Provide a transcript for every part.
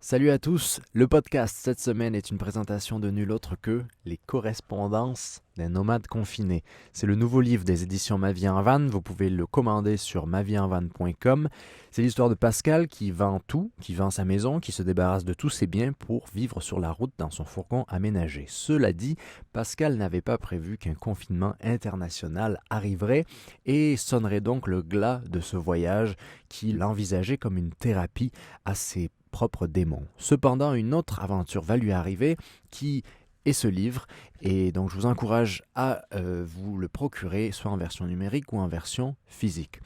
Salut à tous, le podcast cette semaine est une présentation de nul autre que Les correspondances d'un nomade confiné. C'est le nouveau livre des éditions Ma vie en van, vous pouvez le commander sur mavieenvan.com. C'est l'histoire de Pascal qui vend tout, qui vend sa maison, qui se débarrasse de tous ses biens pour vivre sur la route dans son fourgon aménagé. Cela dit, Pascal n'avait pas prévu qu'un confinement international arriverait et sonnerait donc le glas de ce voyage qu'il envisageait comme une thérapie à ses propres démons. Cependant, une autre aventure va lui arriver qui est ce livre et donc je vous encourage à vous le procurer soit en version numérique ou en version physique.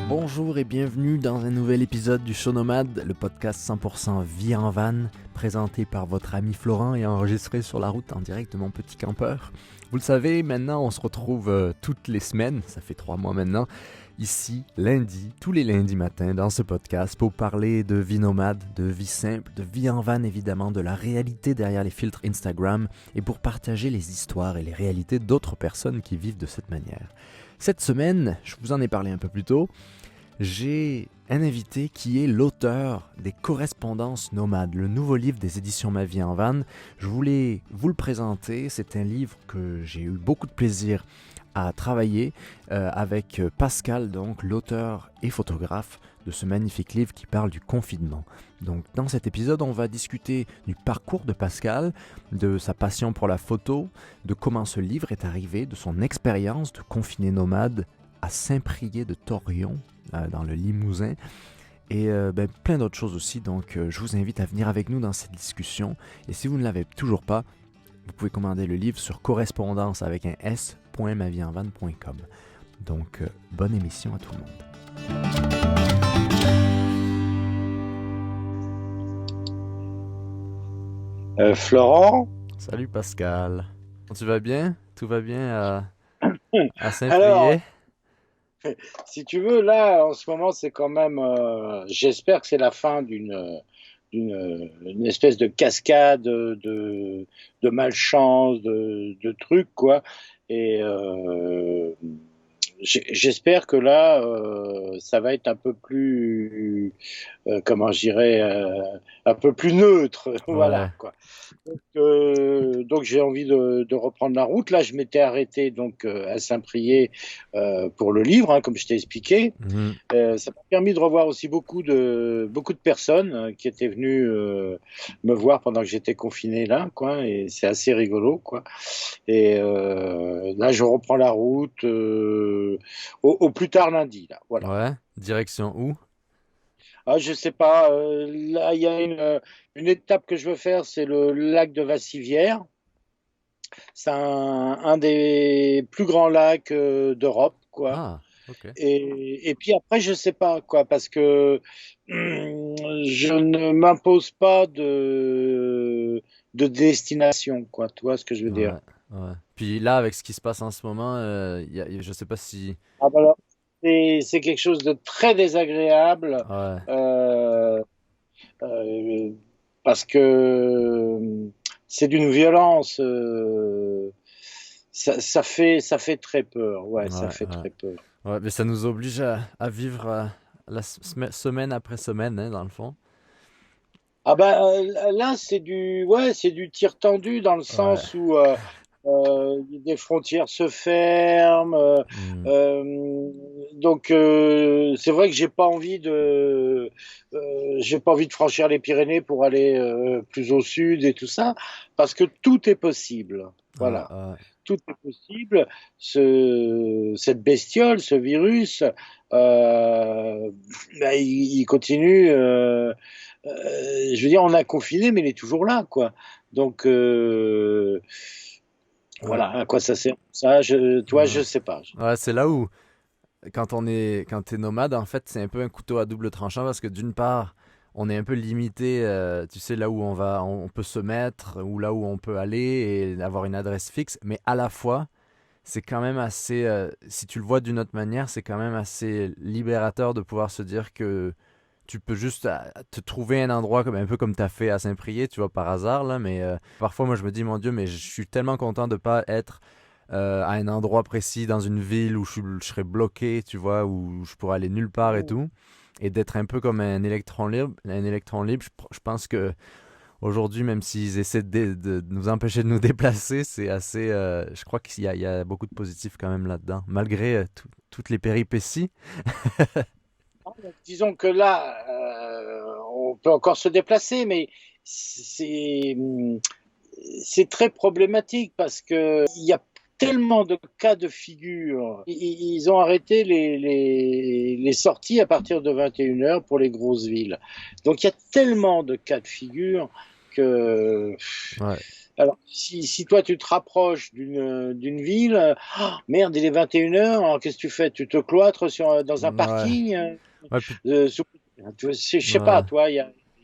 Bonjour et bienvenue dans un nouvel épisode du Show Nomade, le podcast 100% vie en van, présenté par votre ami Florent et enregistré sur la route en direct de mon petit campeur. Vous le savez, maintenant on se retrouve toutes les semaines, ça fait 3 mois maintenant, ici, lundi, tous les lundis matins dans ce podcast pour parler de vie nomade, de vie simple, de vie en van évidemment, de la réalité derrière les filtres Instagram et pour partager les histoires et les réalités d'autres personnes qui vivent de cette manière. Cette semaine, je vous en ai parlé un peu plus tôt, j'ai un invité qui est l'auteur des Correspondances nomades, le nouveau livre des éditions Ma vie en van. Je voulais vous le présenter, c'est un livre que j'ai eu beaucoup de plaisir à travailler avec Pascal, donc l'auteur et photographe de ce magnifique livre qui parle du confinement. Donc dans cet épisode, on va discuter du parcours de Pascal, de sa passion pour la photo, de comment ce livre est arrivé, de son expérience de confiné nomade à Saint-Priest-de-Torrion, dans le Limousin, et plein d'autres choses aussi. Donc je vous invite à venir avec nous dans cette discussion. Et si vous ne l'avez toujours pas, vous pouvez commander le livre sur correspondance avec un s.mavieenvan.com. Donc bonne émission à tout le monde. Florent? Salut Pascal. Tu vas bien? Tout va bien à Alors, Saint-Priest? si tu veux, là, en ce moment, c'est quand même, j'espère que c'est la fin d'une espèce de cascade de malchance, de trucs, quoi. Et j'espère que là, ça va être un peu plus, comment je dirais, un peu plus neutre, voilà, Ouais. quoi. Donc j'ai envie de reprendre la route. Là, je m'étais arrêté donc à Saint-Priest pour le livre, hein, comme je t'ai expliqué. Mhm. Ça m'a permis de revoir aussi beaucoup de personnes qui étaient venues me voir pendant que j'étais confiné là, quoi. Et c'est assez rigolo, quoi. Et là, je reprends la route au plus tard lundi, là. Voilà. Ouais. Direction où? Ah, je sais pas. Là, il y a une étape que je veux faire, c'est le lac de Vassivière. C'est un des plus grands lacs d'Europe, quoi. Ah, ok. Et puis après, je sais pas, quoi, parce que je ne m'impose pas de destination, quoi. Tu vois ce que je veux dire? Ouais, ouais. Puis là, avec ce qui se passe en ce moment, je sais pas si... Ah, bah alors, c'est quelque chose de très désagréable Ouais, euh, euh, parce que c'est d'une violence. Ça fait très peur. Ouais, ça ouais, fait ouais. très peur. Ouais, mais ça nous oblige à vivre semaine après semaine, hein, dans le fond. Ah ben là c'est du tir tendu dans le Ouais. sens où des frontières se ferment. Hmm. Donc c'est vrai que j'ai pas envie de franchir les Pyrénées pour aller plus au sud et tout ça parce que tout est possible. Ouais, Voilà, ouais. tout est possible. Cette bestiole, ce virus, ben, il continue. Je veux dire, on a confiné, mais il est toujours là, quoi. Donc, Ouais, voilà, à quoi ça sert? Ça, toi, ouais. je sais pas. Ouais, c'est là où, quand t'es nomade, en fait, c'est un peu un couteau à double tranchant parce que d'une part, on est un peu limité, tu sais, là où on peut se mettre ou là où on peut aller et avoir une adresse fixe, mais à la fois, c'est quand même assez, si tu le vois d'une autre manière, c'est quand même assez libérateur de pouvoir se dire que tu peux juste te trouver un endroit comme un peu comme tu as fait à Saint-Priest, tu vois, par hasard, là, mais parfois, moi, je me dis, mon Dieu, mais je suis tellement content de pas être à un endroit précis dans une ville où je serais bloqué, tu vois, où je pourrais aller nulle part et tout, et d'être un peu comme un électron libre, je pense que aujourd'hui, même s'ils essaient de nous empêcher de nous déplacer, c'est assez, je crois qu'il y a beaucoup de positifs quand même là-dedans, malgré toutes les péripéties. Disons que là, on peut encore se déplacer, mais c'est c'est très problématique parce que il y a tellement de cas de figure. Ils ont arrêté les sorties à partir de 21 heures pour les grosses villes. Donc il y a tellement de cas de figure que Ouais. alors, si toi tu te rapproches d'une ville, merde, il est 21 heures, alors qu'est-ce que tu fais? Tu te cloîtres dans un Ouais. parking? Ouais, puis, Sous- je sais pas, ouais. toi, il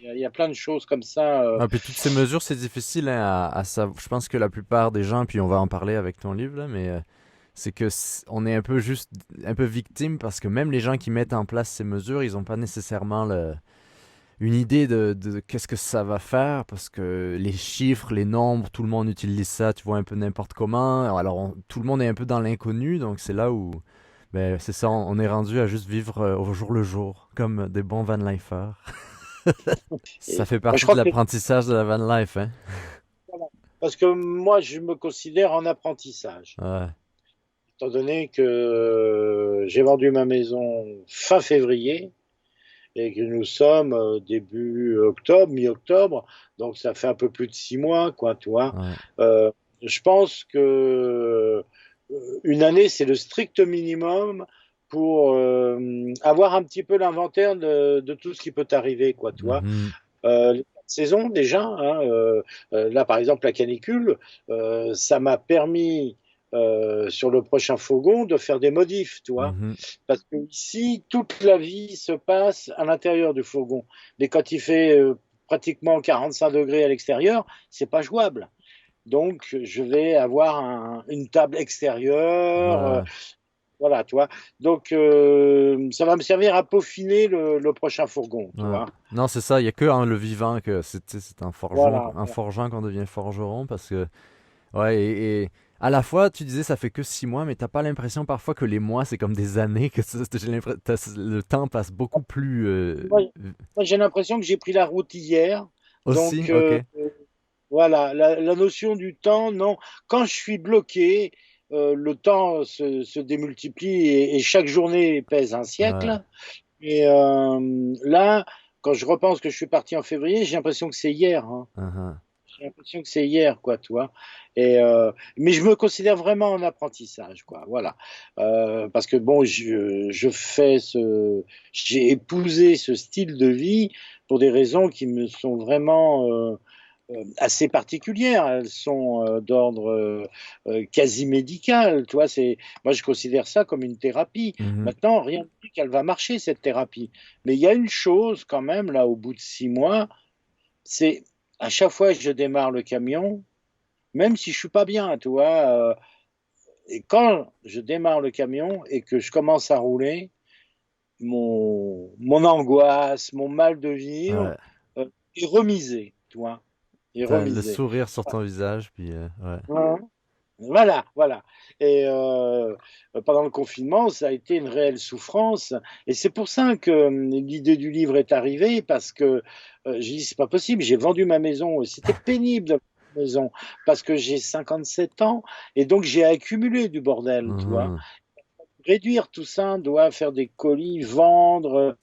y a plein de choses comme ça. Ouais, puis toutes ces mesures, c'est difficile hein, à savoir. Je pense que la plupart des gens, puis on va en parler avec ton livre, là, mais c'est que on est un peu juste, un peu victime parce que même les gens qui mettent en place ces mesures, ils n'ont pas nécessairement une idée de qu'est-ce que ça va faire parce que les chiffres, les nombres, tout le monde utilise ça, tu vois, un peu n'importe comment. Alors tout le monde est un peu dans l'inconnu, donc c'est là où, ben, c'est ça, on est rendu à juste vivre au jour le jour, comme des bons van lifers. Ça Et, fait moi, je partie de crois que l'apprentissage de la van life, hein. voilà. Parce que moi, je me considère en apprentissage, Ouais, étant donné que j'ai vendu ma maison fin février et que nous sommes début octobre, mi-octobre, donc ça fait un peu plus de 6 mois, quoi, tu vois. ouais. Euh, je pense que une année, c'est le strict minimum pour avoir un petit peu l'inventaire de tout ce qui peut t'arriver, quoi, tu vois. Mhm. Les saisons déjà, hein, là par exemple la canicule, ça m'a permis sur le prochain fourgon de faire des modifs, tu vois. Mhm. Parce que ici, toute la vie se passe à l'intérieur du fourgon. Mais quand il fait pratiquement 45 degrés à l'extérieur, c'est pas jouable. Donc, je vais avoir une table extérieure, Ouais. voilà, tu vois. Donc, ça va me servir à peaufiner le prochain fourgon, tu Ouais. vois. Non, c'est ça, il y a que en le vivant que c'est, tu sais, c'est Voilà. en forgeant qu'on devient forgeron parce que, ouais, et à la fois, tu disais ça fait que 6 mois, mais t'as pas l'impression parfois que les mois c'est comme des années, que le temps passe beaucoup plus Moi, moi, j'ai l'impression que j'ai pris la route hier. aussi, Donc, ok. voilà, la notion du temps, non. Quand je suis bloqué, le temps se démultiplie et chaque journée pèse un Ouais. siècle. Et là, quand je repense que je suis parti en février, j'ai l'impression que c'est hier, hein. Uh-huh. J'ai l'impression que c'est hier, quoi, tu vois. Et, mais je me considère vraiment en apprentissage, quoi. Voilà. Parce que bon, j'ai épousé ce style de vie pour des raisons qui me sont vraiment assez particulières. Elles sont d'ordre quasi médical. Tu vois, moi, je considère ça comme une thérapie. Mhm. Maintenant, rien ne dit qu'elle va marcher, cette thérapie. Mais il y a une chose, quand même, là, au bout de 6 mois, c'est à chaque fois que je démarre le camion, même si je suis pas bien, tu vois, et quand je démarre le camion et que je commence à rouler, mon angoisse, mon mal de vivre Ouais. est remisé, tu vois, est T'as le remisé. sourire sur ton visage, puis ouais. Ouais. Voilà, voilà. Et pendant le confinement, ça a été une réelle souffrance. Et c'est pour ça que l'idée du livre est arrivée, parce que j'ai dit, c'est pas possible, j'ai vendu ma maison. C'était pénible de vendre ma maison, parce que j'ai 57 ans, et donc j'ai accumulé du bordel, tu vois. Mhm. Réduire tout ça, doit faire des colis, vendre.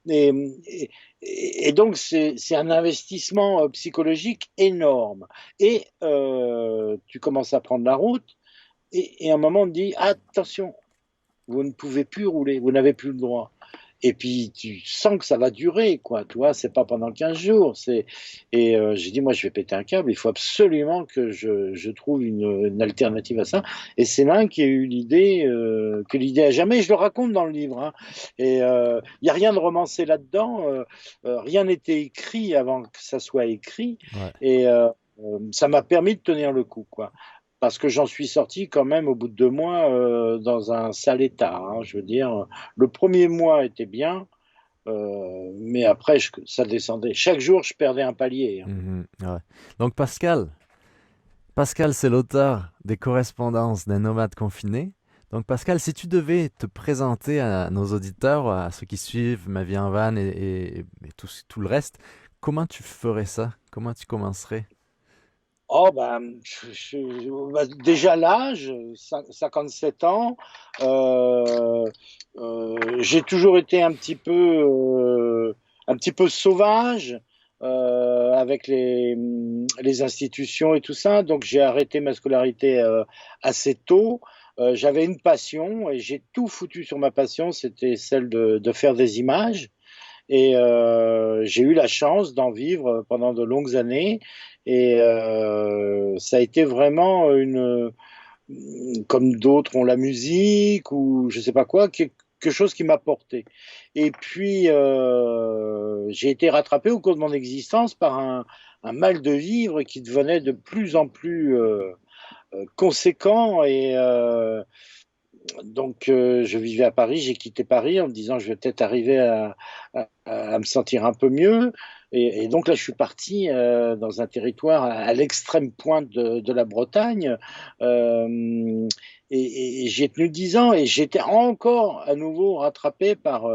Et, et- et donc, c'est un investissement psychologique énorme. Et tu commences à prendre la route, et à un moment, on te dit, attention, vous ne pouvez plus rouler, vous n'avez plus le droit. Et puis, tu sens que ça va durer, quoi. Tu vois, c'est pas pendant 15 jours. Et j'ai dit, moi, je vais péter un câble. Il faut absolument que je trouve une alternative à ça. Et c'est là qu'il y a eu l'idée, que l'idée a jamais. Je le raconte dans le livre, hein. Et il n'y a rien de romancé là-dedans. Rien n'était écrit avant que ça soit écrit. Ouais. Et ça m'a permis de tenir le coup, quoi. Parce que j'en suis sorti quand même au bout de 2 mois dans un sale état, hein. Je veux dire, le premier mois était bien, mais après ça descendait. Chaque jour, je perdais un palier, hein. Mhm. Ouais. Donc Pascal, Pascal, c'est l'auteur des correspondances d'un nomade confiné. Donc Pascal, si tu devais te présenter à nos auditeurs, à ceux qui suivent Ma vie en van et tout le reste, comment tu ferais ça? Comment tu commencerais? Oh ben, déjà l'âge, 57 ans, euh, j'ai toujours été un petit peu sauvage avec les institutions et tout ça, donc j'ai arrêté ma scolarité assez tôt. J'avais une passion et j'ai tout foutu sur ma passion, c'était celle de faire des images. Et j'ai eu la chance d'en vivre pendant de longues années. Et ça a été vraiment comme d'autres ont la musique ou je sais pas quoi, quelque chose qui m'a porté. Et puis j'ai été rattrapé au cours de mon existence par un mal de vivre qui devenait de plus en plus conséquent donc, je vivais à Paris, j'ai quitté Paris en me disant je vais peut-être arriver à me sentir un peu mieux. Et donc là, je suis parti dans un territoire à l'extrême pointe de la Bretagne. Euh, et j'y ai tenu 10 ans et j'étais encore à nouveau rattrapé par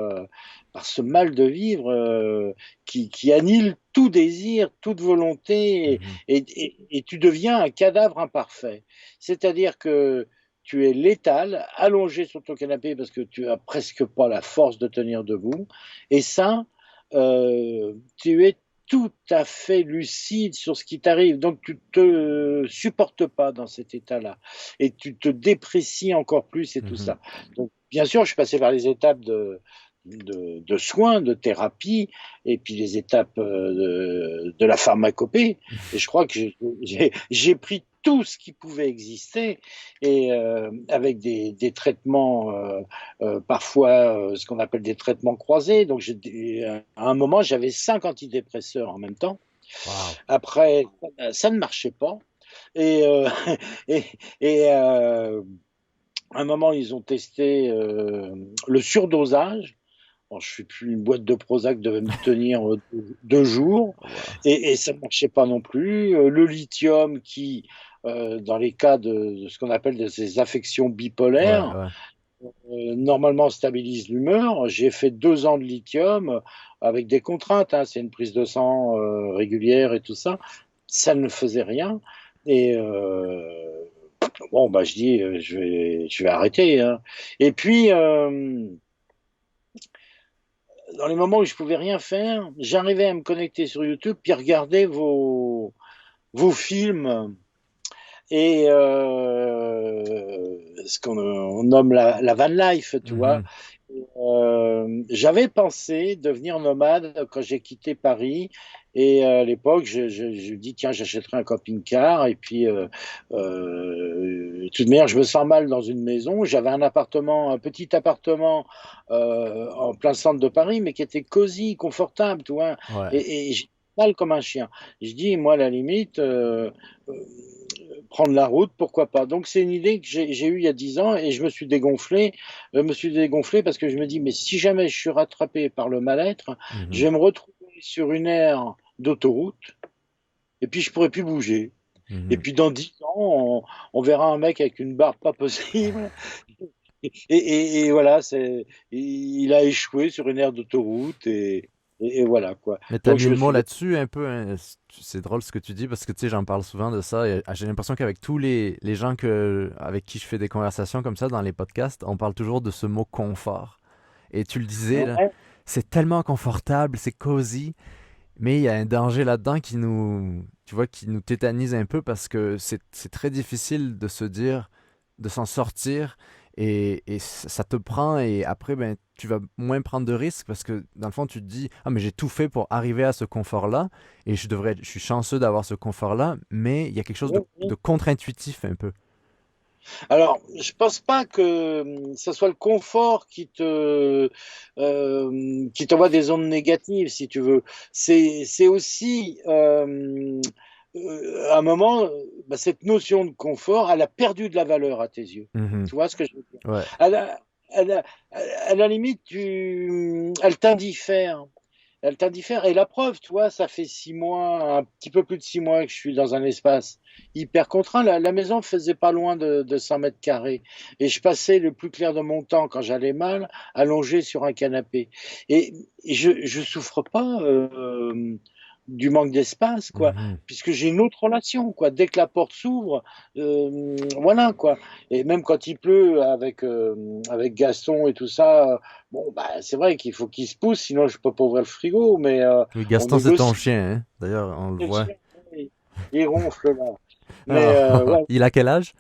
ce mal de vivre qui annule tout désir, toute volonté Mhm, et tu deviens un cadavre imparfait. C'est-à-dire que tu es létal, allongé sur ton canapé parce que tu as presque pas la force de tenir debout. Et ça, tu es tout à fait lucide sur ce qui t'arrive. Donc tu te supportes pas dans cet état-là. Et tu te déprécies encore plus et tout mhm. ça. Donc, bien sûr, je suis passé par les étapes de soins, de thérapie, et puis les étapes de la pharmacopée. Et je crois que j'ai pris tout ce qui pouvait exister, et avec des traitements, parfois ce qu'on appelle des traitements croisés. Donc à un moment, j'avais 5 antidépresseurs en même temps. Wow. Après, ça ne marchait pas. Et, et, et à un moment, ils ont testé le surdosage. Bon, je ne sais plus, une boîte de Prozac devait me tenir 2 jours Wow. et ça ne marchait pas non plus. Le lithium qui, dans les cas de ce qu'on appelle de ces affections Ouais, bipolaires, ouais. normalement stabilise l'humeur. J'ai fait 2 ans de lithium avec des contraintes, hein, c'est une prise de sang régulière et tout ça. Ça ne faisait rien. Et bon, bah, je dis, je vais arrêter, hein. Et puis, dans les moments où je pouvais rien faire, j'arrivais à me connecter sur YouTube puis regarder vos films et ce qu'on on nomme la van life, tu vois. Mhm. J'avais pensé devenir nomade quand j'ai quitté Paris. Et à l'époque, je dis, tiens, j'achèterai un camping-car. Et puis, de toute manière, je me sens mal dans une maison. J'avais un appartement, un petit appartement en plein centre de Paris, mais qui était cosy, confortable, tu vois. Ouais. Et j'ai mal comme un chien. Je dis, moi, à la limite, euh, prendre la route, pourquoi pas. Donc c'est une idée que j'ai eue il y a 10 ans et je me suis dégonflé parce que je me dis, mais si jamais je suis rattrapé par le mal-être, je Mhm, vais me retrouver sur une aire d'autoroute et puis je pourrai plus bouger. Et mhm. puis dans 10 ans, on verra un mec avec une barbe pas possible. Et voilà, il a échoué sur une aire d'autoroute et voilà quoi. Mais t'as Donc mis je le me mot suis dit, là-dessus un peu, hein. C'est drôle ce que tu dis parce que tu sais, j'en parle souvent de ça. Et j'ai l'impression qu'avec tous les gens avec qui je fais des conversations comme ça dans les podcasts, on parle toujours de ce mot confort. Et tu le disais, là, ouais, c'est tellement confortable, c'est cosy, mais il y a un danger là-dedans tu vois, qui nous tétanise un peu parce que c'est très difficile de se dire, de s'en sortir et ça te prend et après, ben, tu vas moins prendre de risques parce que dans le fond, tu te dis, ah, mais j'ai tout fait pour arriver à ce confort-là et je suis chanceux d'avoir ce confort-là, mais il y a quelque chose ouais, de ouais. contre-intuitif un peu. Alors, je pense pas que ce soit le confort qui t'envoie des ondes négatives, si tu veux. C'est aussi à un moment, bah, cette notion de confort, elle a perdu de la valeur à tes yeux. Mhm. Tu vois ce que je veux dire? Ouais. À la, à la limite, elle t'indiffère. elle t'indiffère. Et la preuve, tu vois, ça fait 6 mois, un petit peu plus de 6 mois que je suis dans un espace hyper contraint. La maison faisait pas loin de 100 mètres carrés. Et je passais le plus clair de mon temps, quand j'allais mal, allongé sur un canapé. Et je souffre pas du manque d'espace, quoi, Mhm. puisque j'ai une autre relation, quoi. Dès que la porte s'ouvre, voilà, quoi. Et même quand il pleut avec Gaston et tout ça, bon, bah, c'est vrai qu'il faut qu'il se pousse, sinon je peux pas ouvrir le frigo, mais Oui, on Gaston, c'est ton négocie. chien, hein. D'ailleurs, on le Le voit. chien, il ronfle là. Mais Alors, ouais. il a quel âge?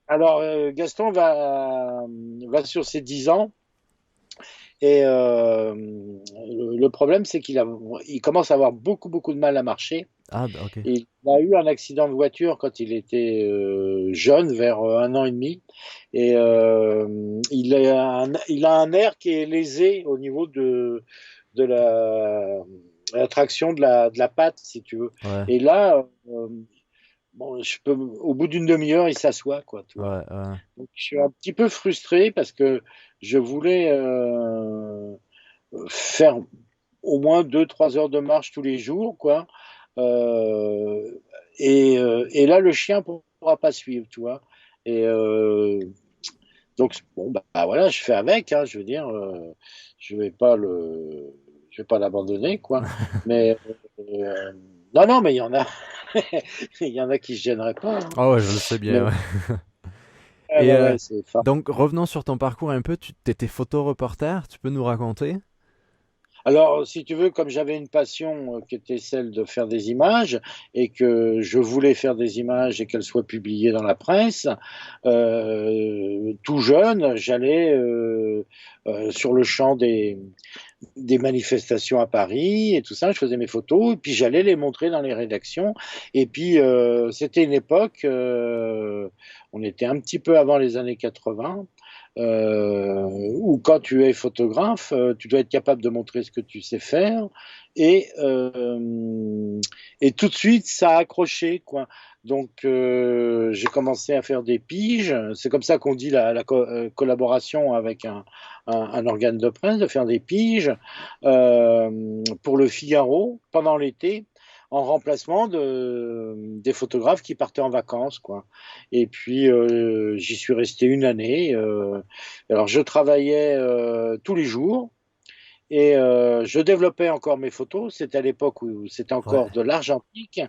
Alors Gaston va sur ses 10 ans et le problème c'est il commence à avoir beaucoup beaucoup de mal à marcher. Ah, ok. Et il a eu un accident de voiture quand il était jeune, vers 1 an et demi. Et il a un nerf qui est lésé au niveau de la traction de la patte, si tu veux. Ouais, Et là, bon, au bout d'une demi-heure, il s'assoit, quoi, tu vois. ouais, ouais. Donc, je suis un petit peu frustré parce que je voulais faire au moins 2, 3 heures de marche tous les jours, quoi. Euh, et là, le chien ne pourra pas suivre, tu vois. Et donc, bon, bah, voilà, je fais avec, hein, je veux dire, je vais pas l'abandonner, quoi. Mais euh, non, non, mais il y en a, il y en a qui se gêneraient pas, hein. Ah ouais, je le sais Mais bien, ouais. ouais, Et ouais, ouais, c'est fort. donc, revenons sur ton parcours un peu. Tu étais photoreporter, tu peux nous raconter? Alors, si tu veux, comme j'avais une passion qui était celle de faire des images et que je voulais faire des images et qu'elles soient publiées dans la presse, tout jeune, j'allais sur le champ des manifestations à Paris et tout ça. Je faisais mes photos et puis j'allais les montrer dans les rédactions. Et puis, c'était une époque, on était un petit peu avant les années 80, où quand tu es photographe, tu dois être capable de montrer ce que tu sais faire. Et, et tout de suite, ça a accroché, quoi. Donc, j'ai commencé à faire des piges. C'est comme ça qu'on dit la collaboration avec un organe de presse, de faire des piges pour le Figaro pendant l'été, en remplacement des photographes qui partaient en vacances, quoi. Et puis, j'y suis resté une année. Alors, je travaillais tous les jours. Et je développais encore mes photos. C'était à l'époque où c'était Ouais. encore de l'argentique.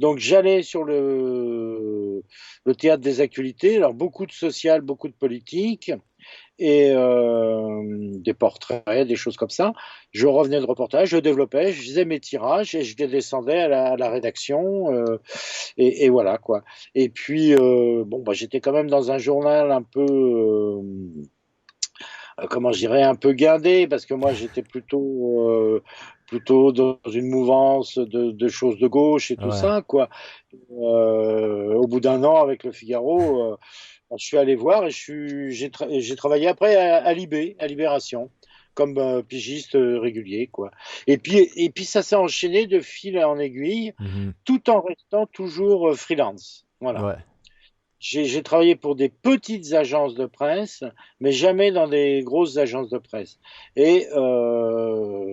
Donc j'allais sur le théâtre des actualités. Alors beaucoup de social, beaucoup de politique et des portraits, des choses comme ça. Je revenais de reportage, je développais, je faisais mes tirages et je les descendais à la rédaction. Et voilà, quoi. Et puis, bon, bah, j'étais quand même dans un journal un peu comment je dirais, un peu guindé, parce que moi j'étais plutôt dans une mouvance de choses de gauche et tout Ouais. ça, quoi. Au bout d'un an avec le Figaro, je suis allé voir et j'ai travaillé après à Libé, à Libération, comme pigiste régulier, quoi. Et puis ça s'est enchaîné de fil en aiguille, Mhm. tout en restant toujours freelance. Voilà. Ouais. J'ai travaillé pour des petites agences de presse, mais jamais dans des grosses agences de presse. Et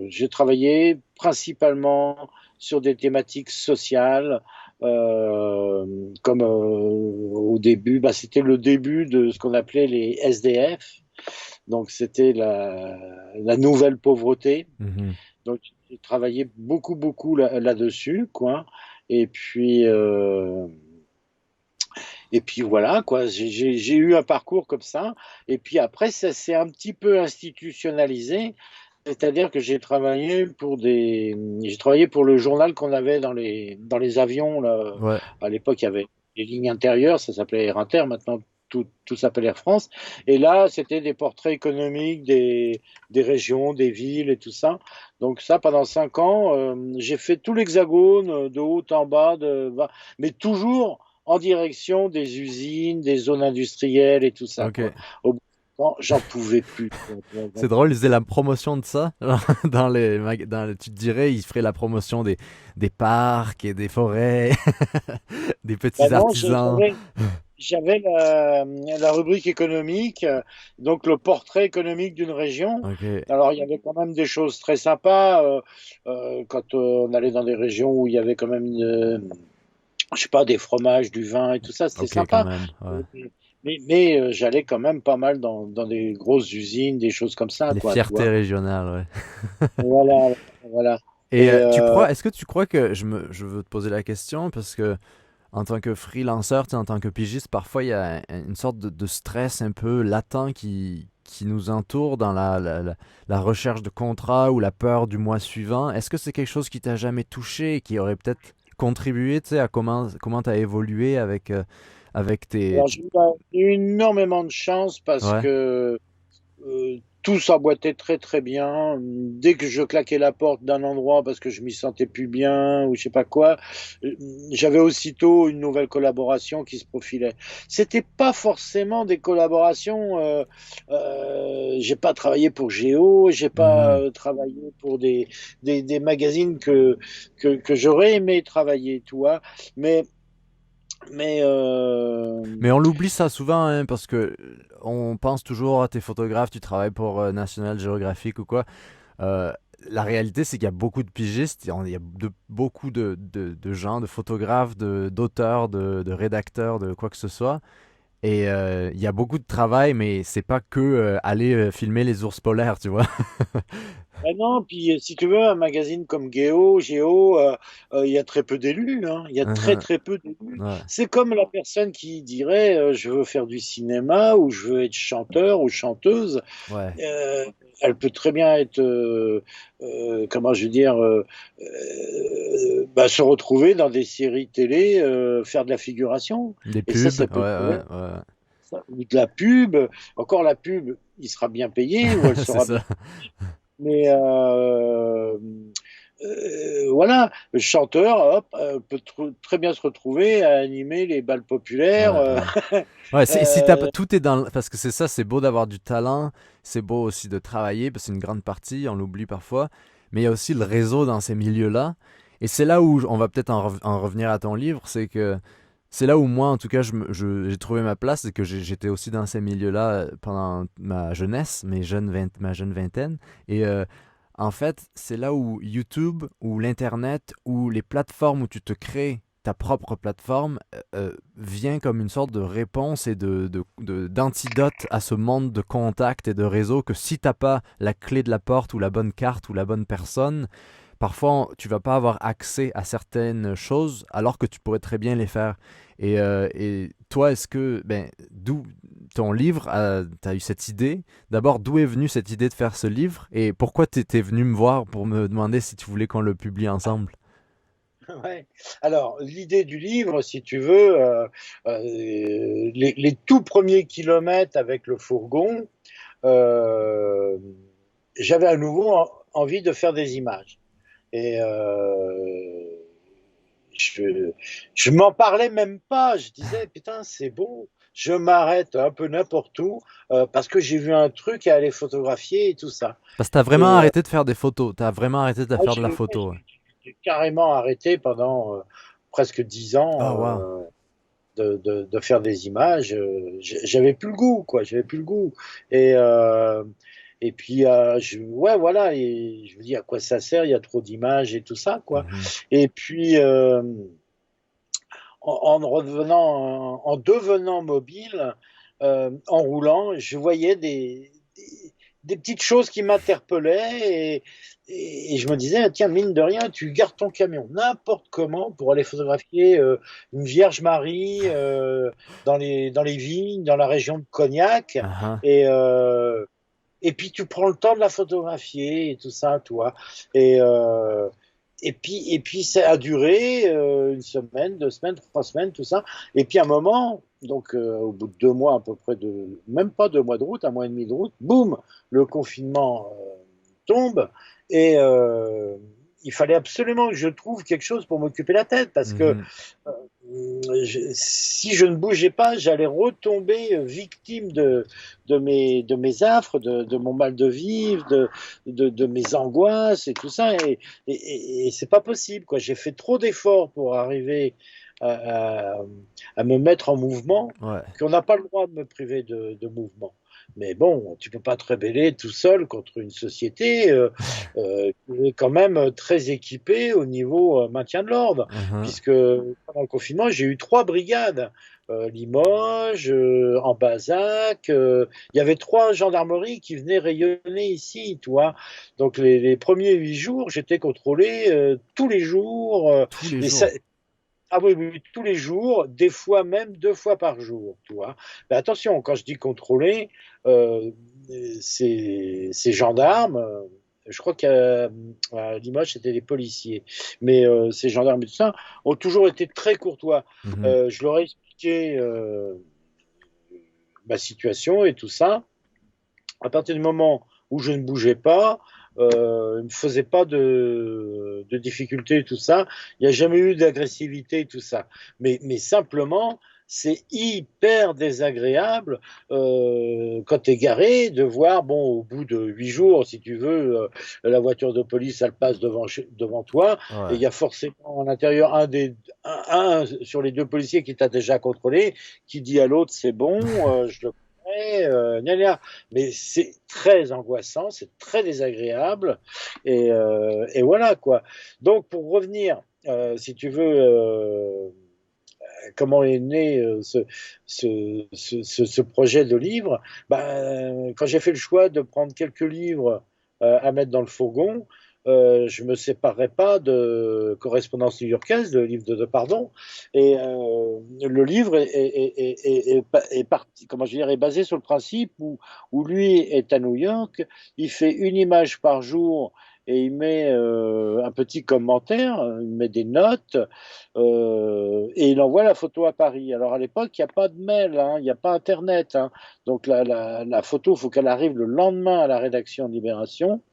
j'ai travaillé principalement sur des thématiques sociales, comme au début, bah, c'était le début de ce qu'on appelait les SDF. Donc c'était la nouvelle pauvreté. Mhm. Donc j'ai travaillé beaucoup, beaucoup là-dessus, quoi. Et puis, et puis voilà, quoi. J'ai eu un parcours comme ça. Et puis après, ça s'est un petit peu institutionnalisé. C'est-à-dire que j'ai travaillé pour le journal qu'on avait dans les avions, là. Ouais. À l'époque, il y avait les lignes intérieures, ça s'appelait Air Inter. Maintenant, tout s'appelle Air France. Et là, c'était des portraits économiques des régions, des villes et tout ça. Donc ça, pendant 5 ans, j'ai fait tout l'hexagone, de haut en bas, mais toujours en direction des usines, des zones industrielles et tout ça, Ok. quoi. Au bout d'un moment, j'en pouvais plus, quoi. C'est drôle, ils faisaient la promotion de ça. Tu te dirais, ils feraient la promotion des parcs et des forêts, des Ben petits non, artisans. j'avais la rubrique économique, donc le portrait économique d'une région. Ok. Alors, il y avait quand même des choses très sympas quand on allait dans des régions où il y avait quand même, je sais pas, des fromages, du vin et tout ça, c'était Ok, quand sympa. même. Ouais. Mais j'allais quand même pas mal dans des grosses usines, des choses comme ça, Les quoi, tu fiertés vois. régionales, ouais. Voilà, voilà. Et Et est-ce que tu crois que je veux te poser la question parce que en tant que freelanceur, tu sais, en tant que pigiste, parfois il y a une sorte de stress un peu latent qui nous entoure dans la recherche de contrat ou la peur du mois suivant. Est-ce que c'est quelque chose qui t'a jamais touché et qui aurait peut-être contribué, tu sais, à comment tu as évolué avec tes... alors, j'ai eu énormément de chance parce Ouais. que tout s'emboîtait très très bien. Dès que je claquais la porte d'un endroit parce que je m'y sentais plus bien ou je sais pas quoi, euh, j'avais aussitôt une nouvelle collaboration qui se profilait. C'était pas forcément des collaborations. J'ai pas travaillé pour Géo, j'ai pas Mhm. travaillé pour des magazines que j'aurais aimé travailler, tu vois. Mais mais Mais on l'oublie ça souvent, hein, parce que on pense toujours à tes photographes, tu travailles pour National Geographic ou quoi. Euh, la réalité, c'est qu'il y a beaucoup de pigistes, il y a beaucoup de gens, de photographes, d'auteurs, de rédacteurs, de quoi que ce soit. Et il y a beaucoup de travail, mais c'est pas que aller filmer les ours polaires, tu vois. ah non, puis si tu veux, un magazine comme Géo, il y a très peu d'élus, hein. Il y a très Mhm. très peu d'élus. Ouais. C'est comme la personne qui dirait je veux faire du cinéma ou je veux être chanteur ou chanteuse. Ouais. Euh, Elle peut très bien être, comment je veux dire, bah, se retrouver dans des séries télé, faire de la figuration. Des Et ça, pubs, ça ouais, peut très ouais, bien. ouais. Ou de la pub. Encore la pub, il sera bien payé ou elle C'est sera bien. ça. Mais voilà, le chanteur hop, peut très bien se retrouver à animer les bals populaires. Ouais, ouais. Ouais, si Euh, tout est dans parce que c'est ça, c'est beau d'avoir du talent, c'est beau aussi de travailler, parce que c'est une grande partie, on l'oublie parfois, mais il y a aussi le réseau dans ces milieux-là. Et c'est là où on va peut-être en revenir à ton livre, c'est que c'est là où moi, en tout cas, j'ai trouvé ma place, c'est que j'étais aussi dans ces milieux-là pendant ma jeunesse, ma jeune vingtaine. Et en fait, c'est là où YouTube, ou l'Internet, ou les plateformes où tu te crées ta propre plateforme vient comme une sorte de réponse et d'antidote à ce monde de contacts et de réseaux que si t'as pas la clé de la porte ou la bonne carte ou la bonne personne, parfois tu vas pas avoir accès à certaines choses alors que tu pourrais très bien les faire. Et toi, est-ce que, ben, d'où ton livre, tu as eu cette idée? D'abord, d'où est venue cette idée de faire ce livre? Et pourquoi tu étais venu me voir pour me demander si tu voulais qu'on le publie ensemble? ouais. Alors, l'idée du livre, si tu veux, les tout premiers kilomètres avec le fourgon, euh, j'avais à nouveau envie de faire des images. Et je, je m'en parlais même pas. Je disais, putain, c'est beau. Je m'arrête un peu n'importe où parce que j'ai vu un truc à aller photographier et tout ça. Parce que t'as vraiment Et arrêté de faire des photos. T'as vraiment arrêté de faire de la photo. Ouais. j'ai carrément arrêté pendant presque 10 ans Oh, wow. de faire des images. J'avais plus le goût, quoi. J'avais plus le goût. Et, puis, ouais, voilà. Et je me dis, à quoi ça sert? Il y a trop d'images et tout ça, quoi. Mhm. Et puis, en devenant mobile, en roulant, je voyais des petites choses qui m'interpellaient et je me disais, tiens, mine de rien, tu gardes ton camion n'importe comment pour aller photographier une Vierge Marie dans les vignes, dans la région de Cognac. Ah, Et, euh, et puis tu prends le temps de la photographier et tout ça, toi. Et, euh, et puis ça a duré une semaine, 2 semaines, 3 semaines, tout ça. Et puis à un moment, donc au bout de 2 mois à peu près même pas 2 mois de route, un mois et demi de route, boum, le confinement tombe et il fallait absolument que je trouve quelque chose pour m'occuper la tête parce que mhm. si je ne bougeais pas, j'allais retomber victime de mes affres, de mon mal de vivre, de mes angoisses et tout ça. Et c'est pas possible, quoi. J'ai fait trop d'efforts pour arriver à, à me mettre en mouvement, Ouais. qu'on n'a pas le droit de me priver de mouvement. Mais bon, tu peux pas te rebeller tout seul contre une société qui est quand même très équipée au niveau maintien de l'ordre, Mhm. puisque pendant le confinement, j'ai eu 3 brigades. Limoges, en Bazac, il y avait 3 gendarmeries qui venaient rayonner ici, tu vois. Donc les premiers 8 jours, j'étais contrôlé tous les jours, Tous les et ça, jours. ah oui, oui, oui, tous les jours, des fois même 2 fois par jour, tu vois. Mais attention, quand je dis contrôler, euh, ces gendarmes, je crois qu'à Limoges, c'était des policiers, mais ces gendarmes et tout ça ont toujours été très courtois. Mhm. Je leur ai expliqué ma situation et tout ça. À partir du moment où je ne bougeais pas, ne me faisait pas de difficultés et tout ça. Il n'y a jamais eu d'agressivité et tout ça. Mais simplement, c'est hyper désagréable quand tu es garé de voir, bon, au bout de 8 jours, si tu veux, la voiture de police, elle passe devant toi, et il Ouais. y a forcément à l'intérieur un sur les 2 policiers qui t'a déjà contrôlé, qui dit à l'autre, c'est bon, je le gna gna. Mais c'est très angoissant, c'est très désagréable, et voilà quoi. Donc pour revenir, si tu veux, comment est né ce projet de livre, quand j'ai fait le choix de prendre quelques livres à mettre dans le fourgon, je me séparais pas de Correspondance new-yorkaise, le livre de Pardon, et le livre est parti, comment je veux dire, est basé sur le principe où lui est à New York, il fait une image par jour et il met un petit commentaire, il met des notes, et il envoie la photo à Paris. Alors à l'époque, il n'y a pas de mail, hein, il n'y a pas Internet, hein. Donc la photo, il faut qu'elle arrive le lendemain à la rédaction de Libération.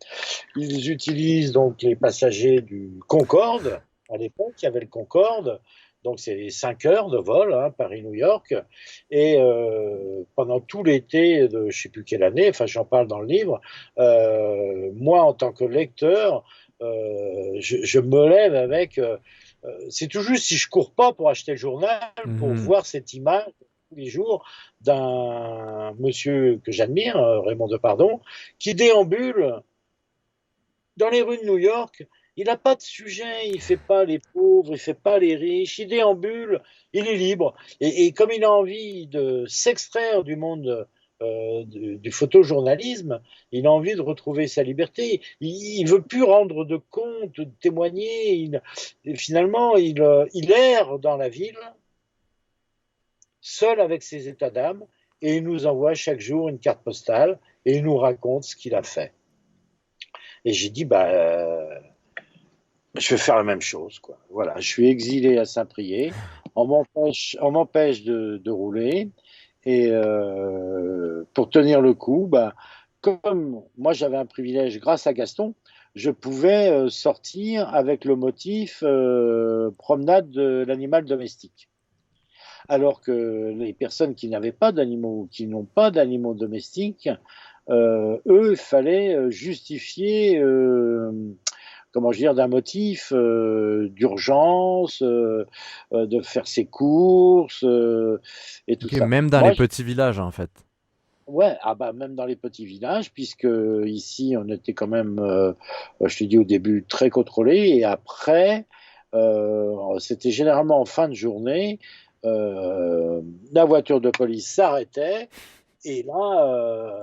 Ils utilisent donc les passagers du Concorde. À l'époque, il y avait le Concorde. Donc c'est 5 heures de vol, hein, Paris-New York. Et pendant tout l'été de je ne sais plus quelle année, enfin j'en parle dans le livre, moi en tant que lecteur, je me lève avec... c'est tout juste si je cours pas pour acheter le journal, pour Mhm. voir cette image tous les jours d'un monsieur que j'admire, Raymond Depardon, qui déambule dans les rues de New York. Il n'a pas de sujet, il fait pas les pauvres, il fait pas les riches, il déambule, il est libre. Et comme il a envie de s'extraire du monde du photojournalisme, il a envie de retrouver sa liberté. Il veut plus rendre de compte, de témoigner. Et finalement, il erre dans la ville, seul avec ses états d'âme, et il nous envoie chaque jour une carte postale et il nous raconte ce qu'il a fait. Et j'ai dit, je vais faire la même chose, quoi. Voilà, je suis exilé à Saint-Priest, on m'empêche de rouler, et pour tenir le coup, comme moi j'avais un privilège grâce à Gaston, je pouvais sortir avec le motif promenade de l'animal domestique. Alors que les personnes qui n'avaient pas d'animaux, qui n'ont pas d'animaux domestiques, eux, il fallait justifier comment je veux dire, d'un motif d'urgence, de faire ses courses et tout Ok, ça. même dans les Moi, petits villages, en fait. ouais, même dans les petits villages, puisque ici, on était quand même, je te dis au début, très contrôlé, et après, c'était généralement en fin de journée, la voiture de police s'arrêtait, et là,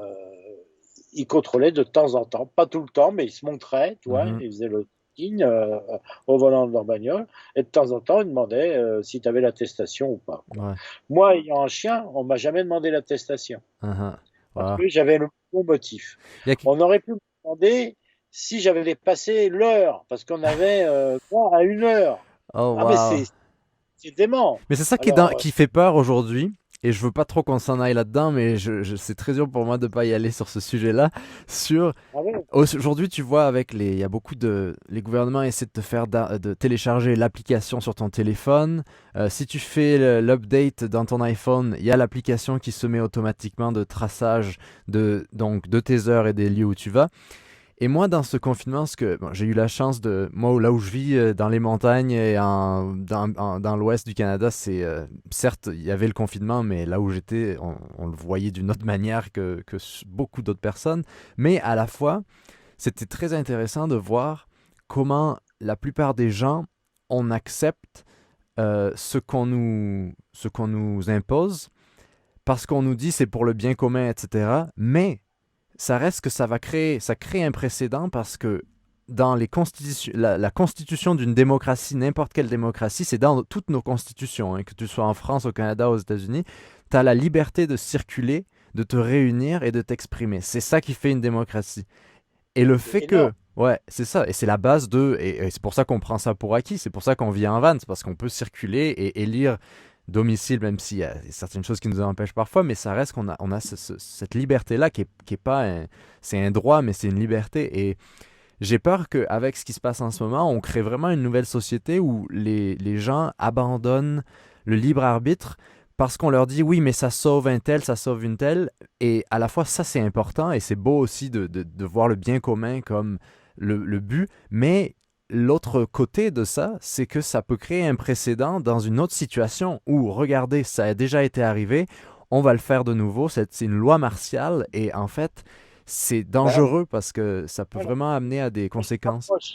il contrôlait de temps en temps, pas tout le temps, mais il se montrait, tu vois, Mhm. il faisait le signe au volant de leur bagnole, et de temps en temps, il demandait si tu avais l'attestation ou pas, quoi. Ouais. Moi, ayant un chien, on m'a jamais demandé l'attestation, Mhm. parce Voilà. que j'avais le bon motif. Il y a que- On aurait pu me demander si j'avais dépassé l'heure, parce qu'on avait droit à 1 heure. Oh, Ah, mais waouh. c'est dément. Mais c'est ça Alors, qui fait peur aujourd'hui. Et je veux pas trop qu'on s'en aille là-dedans, mais c'est très dur pour moi de pas y aller sur ce sujet-là. Sur ah ouais, Aujourd'hui, tu vois, il y a beaucoup les gouvernements essaient de te faire de télécharger l'application sur ton téléphone. Si tu fais l'update dans ton iPhone, il y a l'application qui se met automatiquement de traçage donc de tes heures et des lieux où tu vas. Et moi, dans ce confinement, j'ai eu la chance moi, là où je vis, dans les montagnes et dans l'ouest du Canada, certes, il y avait le confinement, mais là où j'étais, on le voyait d'une autre manière que beaucoup d'autres personnes. Mais à la fois, c'était très intéressant de voir comment la plupart des gens, on accepte ce qu'on nous impose parce qu'on nous dit c'est pour le bien commun, etc. Mais ça reste que ça crée un précédent parce que dans la constitution d'une démocratie, n'importe quelle démocratie, c'est dans toutes nos constitutions, hein, que tu sois en France, au Canada, aux États-Unis, tu as la liberté de circuler, de te réunir et de t'exprimer. C'est ça qui fait une démocratie. Et le fait C'est que, énorme. ouais, c'est ça, et c'est la base et c'est pour ça qu'on prend ça pour acquis, c'est pour ça qu'on vit en van, c'est parce qu'on peut circuler et élire domicile, même s'il y a certaines choses qui nous en empêchent parfois, mais ça reste on a cette liberté-là qui est pas c'est un droit, mais c'est une liberté. Et j'ai peur qu'avec ce qui se passe en ce moment, on crée vraiment une nouvelle société où les gens abandonnent le libre arbitre parce qu'on leur dit oui, mais ça sauve un tel, ça sauve une telle. Et à la fois, ça, c'est important et c'est beau aussi de voir le bien commun comme le but. Mais l'autre côté de ça, c'est que ça peut créer un précédent dans une autre situation où, regardez, ça a déjà été arrivé, on va le faire de nouveau. C'est une loi martiale et en fait, c'est Voilà. dangereux parce que ça peut Voilà. vraiment amener à des Je conséquences. rapproche,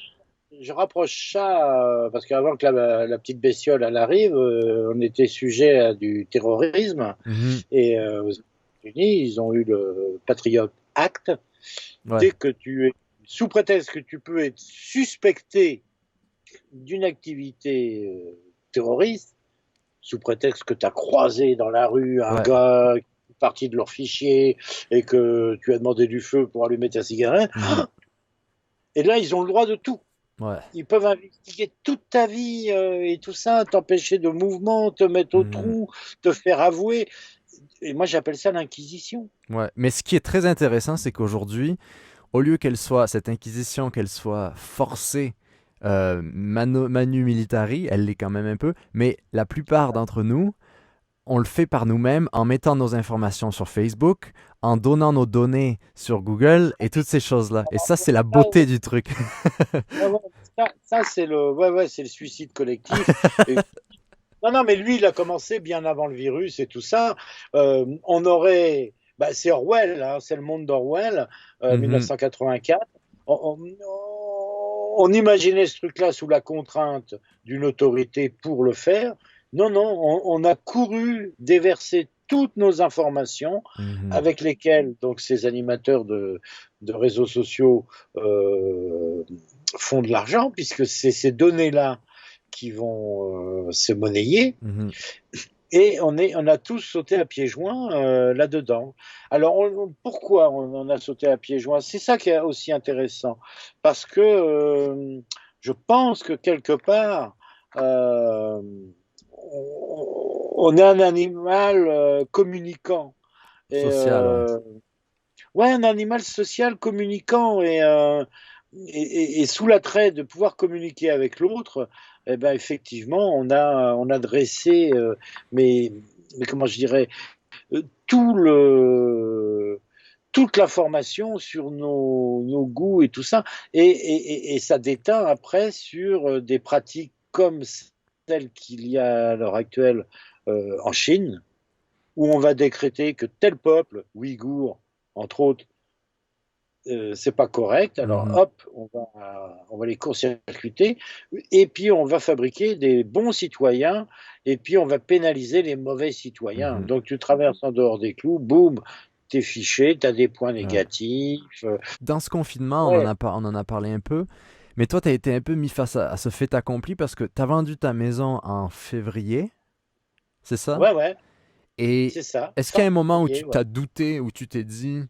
je rapproche ça, parce qu'avant que la petite bestiole elle arrive, on était sujet à du terrorisme. Mhm. Et aux États-Unis, ils ont eu le Patriot Act. Ouais, Dès que tu es, sous prétexte que tu peux être suspecté d'une activité terroriste, sous prétexte que tu as croisé dans la rue un ouais. gars qui est parti de leur fichier et que tu as demandé du feu pour allumer ta cigarette, Mhm. et là, ils ont le droit de tout. Ouais. Ils peuvent investiguer toute ta vie et tout ça, t'empêcher de mouvement, te mettre au Mhm. trou, te faire avouer. Et moi, j'appelle ça l'inquisition. Ouais. Mais ce qui est très intéressant, c'est qu'aujourd'hui, au lieu cette inquisition, qu'elle soit forcée, manu militari, elle l'est quand même un peu, mais la plupart d'entre nous, on le fait par nous-mêmes en mettant nos informations sur Facebook, en donnant nos données sur Google et toutes ces choses-là. Et ça, c'est la beauté du truc. Ouais, ouais, ça, c'est le suicide collectif. Et- non, non, mais lui, il a commencé bien avant le virus et tout ça. On aurait, bah, c'est Orwell, hein, c'est le monde d'Orwell, Mhm, 1984. On imaginait ce truc-là sous la contrainte d'une autorité pour le faire. Non, non, on a couru déverser toutes nos informations mhm, avec lesquelles donc ces animateurs de réseaux sociaux euh, font de l'argent, puisque c'est ces données-là qui vont se monnayer. mhm. Et on a tous sauté à pieds joints là-dedans. Alors pourquoi on a sauté à pieds joints? C'est ça qui est aussi intéressant, parce que je pense que quelque part, euh, on est un animal communicant. Et, Social, ouais. ouais, un animal social communicant et sous l'attrait de pouvoir communiquer avec l'autre, eh ben effectivement, on a dressé, mais comment je dirais, tout toute la formation sur nos goûts et tout ça, et ça déteint après sur des pratiques comme celles qu'il y a à l'heure actuelle en Chine, où on va décréter que tel peuple, ouïghour, entre autres, c'est pas correct, alors Mhm, hop, on va les court-circuiter, et puis on va fabriquer des bons citoyens, et puis on va pénaliser les mauvais citoyens. mhm. Donc tu traverses en dehors des clous, boum, t'es fiché, t'as des points Ouais. négatifs. Dans ce confinement, Ouais, on en a parlé un peu, mais toi, tu as été un peu mis face à ce fait accompli parce que tu as vendu ta maison en février, c'est ça? ouais, ouais, Et c'est ça, est-ce qu'il y fin a un moment où février, tu ouais. t'as douté, où tu t'es dit,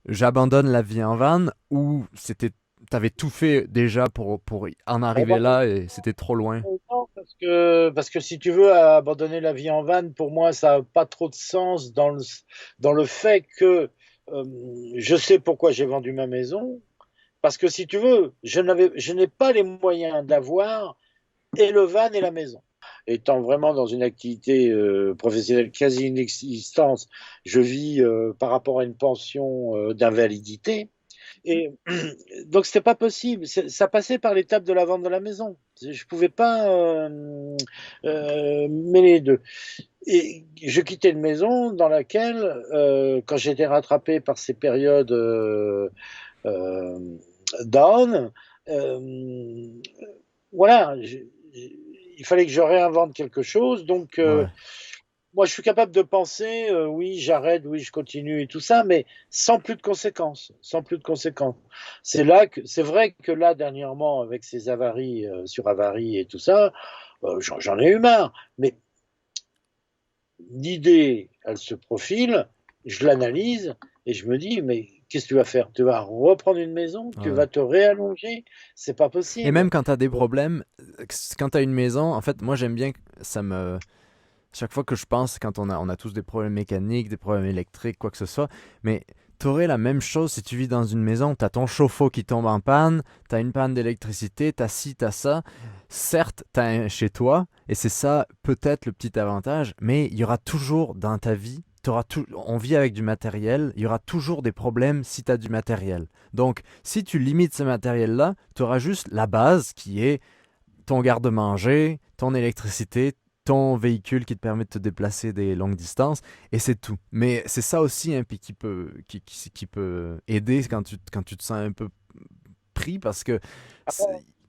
j'abandonne la vie en van, ou t'avais tout fait déjà pour en Oh, arriver bah, là et c'était trop loin? non, parce que si tu veux abandonner la vie en van, pour moi, ça n'a pas trop de sens dans le fait que euh, je sais pourquoi j'ai vendu ma maison. Parce que si tu veux, je n'ai pas les moyens d'avoir et le van et la maison. Étant vraiment dans une activité professionnelle quasi inexistante, je vis par rapport à une pension d'invalidité. Et donc c'était pas possible. Ça passait par l'étape de la vente de la maison. Je pouvais pas mêler les deux. Et je quittais une maison dans laquelle, quand j'étais rattrapé par ces périodes euh, down, euh, voilà, il fallait que je réinvente quelque chose. Donc, Ouais. moi, je suis capable de penser, oui, j'arrête, oui, je continue et tout ça, mais sans plus de conséquences, sans plus de conséquences. C'est vrai que là, dernièrement, avec ces avaries sur avaries et tout ça, j'en ai eu marre. Mais l'idée, elle se profile, je l'analyse et je me dis, mais qu'est-ce que tu vas faire? Tu vas reprendre une maison? Tu Ouais. vas te réallonger? C'est pas Et même possible. quand tu as des problèmes, quand tu as une maison, en fait, moi j'aime bien, ça me... Chaque fois que je pense, quand on a tous des problèmes mécaniques, des problèmes électriques, quoi que ce soit, mais t'aurais la même chose si tu vis dans une maison, t'as ton chauffe-eau qui tombe en panne, t'as une panne d'électricité, t'as ci, t'as ça. Certes, t'as un chez toi, et c'est ça peut-être le petit avantage, mais il y aura toujours dans ta vie, on vit avec du matériel, il y aura toujours des problèmes si t'as du matériel. Donc, si tu limites ce matériel-là, tu auras juste la base qui est ton garde-manger, ton électricité, ton véhicule qui te permet de te déplacer des longues distances, et c'est tout. Mais c'est ça aussi hein, puis qui peut aider quand tu te sens un peu pris, parce que...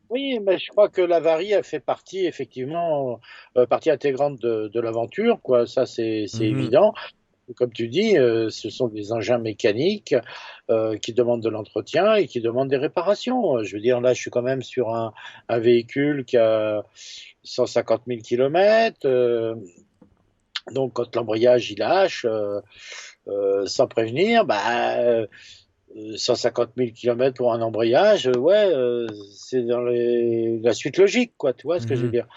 Oui, mais je crois que l'avarie a fait partie, effectivement, partie intégrante de l'aventure, quoi. Ça, c'est Mhm. évident. Comme tu dis, ce sont des engins mécaniques qui demandent de l'entretien et qui demandent des réparations. Je veux dire, là, je suis quand même sur un véhicule qui a 150 000 kilomètres. Donc, quand l'embrayage il lâche sans prévenir, 150 000 kilomètres pour un embrayage, ouais, c'est dans la suite logique, quoi. Tu vois ce que je veux Mhm. dire?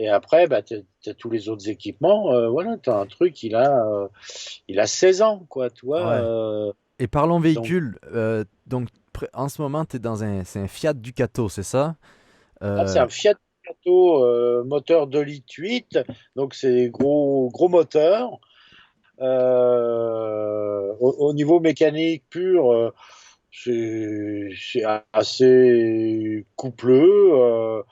Et après, tu as tous les autres équipements. Voilà, tu as un truc, il a 16 ans, quoi, tu vois. Ouais. Et parlons Donc, véhicule, donc en ce moment, tu es dans c'est un Fiat Ducato, c'est ça? là, c'est Euh, un Fiat Piaggio moteur 2,8 litres, donc c'est gros moteur. Au niveau mécanique pur, c'est assez coupleux.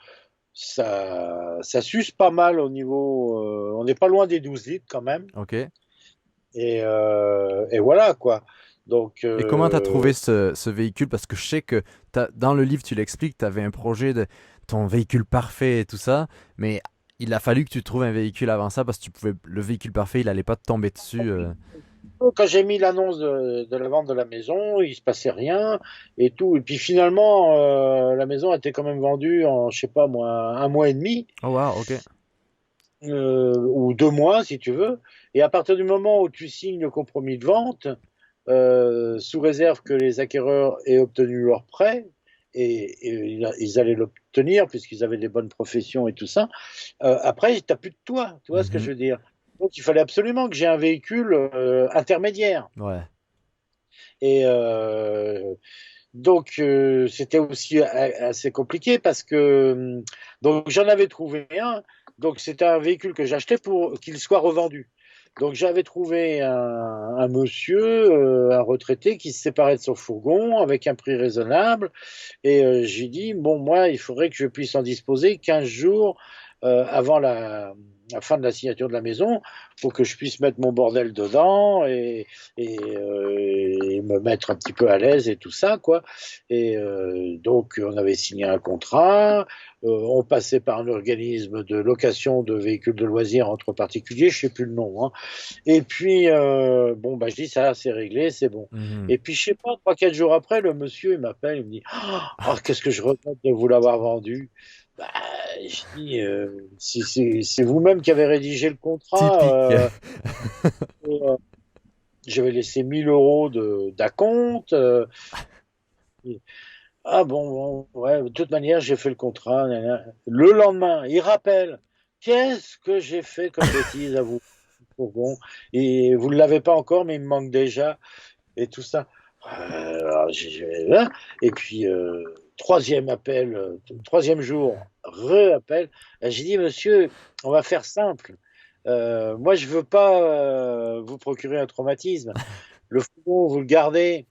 Ça s'use pas mal au niveau. On n'est pas loin des 12 litres quand même. ok. Et voilà quoi. Donc, Et comment tu as trouvé ce véhicule? Parce que je sais que dans le livre, tu l'expliques, tu avais un projet de ton véhicule parfait et tout ça, mais il a fallu que tu trouves un véhicule avant ça parce que le véhicule parfait, il allait pas te tomber dessus. quand j'ai mis l'annonce de la vente de la maison, il se passait rien et tout. Et puis finalement, la maison a été quand même vendue en, je sais pas moi, un mois et demi. Oh wow, ok. Ou 2 mois si tu veux. Et à partir du moment où tu signes le compromis de vente, sous réserve que les acquéreurs aient obtenu leur prêt, et ils allaient l'obtenir puisqu'ils avaient des bonnes professions et tout ça, après, tu n'as plus de toi, tu vois ce que Mhm. je veux dire. Donc il fallait absolument que j'ai un véhicule intermédiaire. Ouais. Et donc c'était aussi assez compliqué parce que donc j'en avais trouvé un. Donc c'était un véhicule que j'achetais pour qu'il soit revendu. Donc j'avais trouvé un monsieur, un retraité qui se séparait de son fourgon avec un prix raisonnable. Et j'ai dit, bon, moi, il faudrait que je puisse en disposer 15 jours avant la fin de la signature de la maison pour que je puisse mettre mon bordel dedans et me mettre un petit peu à l'aise et tout ça, quoi. Et donc, on avait signé un contrat, on passait par un organisme de location de véhicules de loisirs entre particuliers, je sais plus le nom, hein. Et puis, bon, je dis, ça, c'est réglé, c'est bon. Mhm. Et puis, je sais pas, 3, 4 jours après, le monsieur, il m'appelle, il me dit, oh, qu'est-ce que je regrette de vous l'avoir vendu. Bah, je dis, c'est vous-même qui avez rédigé le contrat. Typique. Euh, j'avais laissé 1 000 € d'acompte. Ah bon, ouais, de toute manière, j'ai fait le contrat. Nanana. Le lendemain, il rappelle, qu'est-ce que j'ai fait comme bêtise à vous? Bon, et vous ne l'avez pas encore, mais il me manque déjà. Et tout ça. Alors, hein. Et puis, troisième appel, troisième jour, re-appel. J'ai dit, monsieur, on va faire simple. Moi, je veux pas vous procurer un traumatisme. Le fourgon, vous le gardez.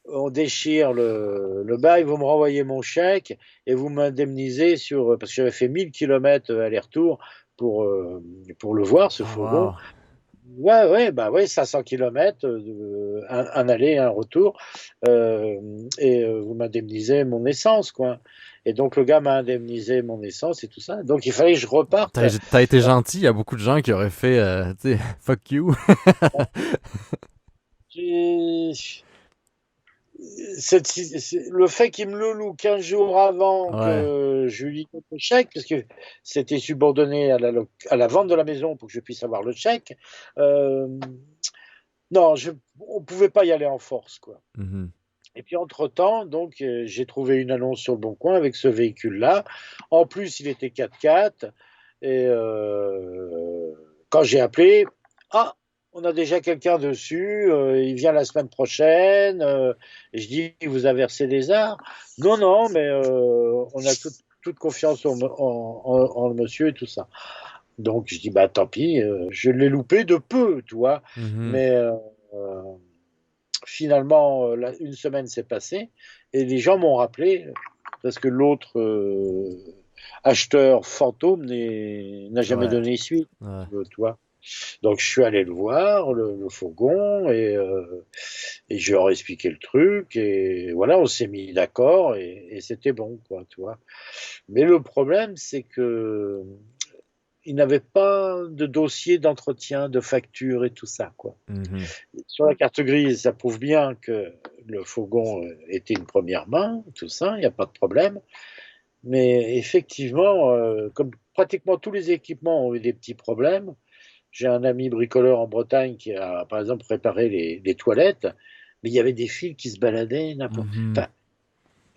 on déchire le bail, vous me renvoyez mon chèque et vous m'indemnisez parce que j'avais fait 1000 km aller-retour pour le voir, ce Oh, fourgon. wow. Ouais, ouais, bah ouais, 500 km, un aller, un retour, vous m'indemnisez mon essence, quoi. Et donc le gars m'a indemnisé mon essence et tout ça. Donc il fallait que je reparte. T'as été gentil, il y a beaucoup de gens qui auraient fait, tu sais, fuck you. J'ai- le fait qu'il me le loue 15 jours avant Ouais. que je lui donne le chèque, parce que c'était subordonné à la vente de la maison pour que je puisse avoir le chèque, euh, non, on pouvait pas y aller en force, quoi. Mhm. Et puis entre-temps, donc, j'ai trouvé une annonce sur le Bon Coin avec ce véhicule-là. En plus, il était 4x4. Et quand j'ai appelé, ah, on a déjà quelqu'un dessus, il vient la semaine prochaine. Et je dis, vous avez versé des arts? Non, non, mais on a toute confiance en le monsieur et tout ça. Donc je dis, bah tant pis, je l'ai loupé de peu, tu vois. Mhm. Mais finalement, une semaine s'est passée et les gens m'ont rappelé parce que l'autre acheteur fantôme n'a jamais Ouais. donné suite, Ouais. tu vois. Donc je suis allé le voir, le fourgon, et je leur ai expliqué le truc et voilà, on s'est mis d'accord et c'était bon, quoi, tu vois. Mais le problème, c'est que il n'avait pas de dossier d'entretien, de facture et tout ça, quoi. Mhm. Sur la carte grise, ça prouve bien que le fourgon était une première main, tout ça, il n'y a pas de problème. Mais effectivement, comme pratiquement tous les équipements ont eu des petits problèmes, j'ai un ami bricoleur en Bretagne qui a, par exemple, réparé les toilettes, mais il y avait des fils qui se baladaient, n'importe. Mhm. Enfin,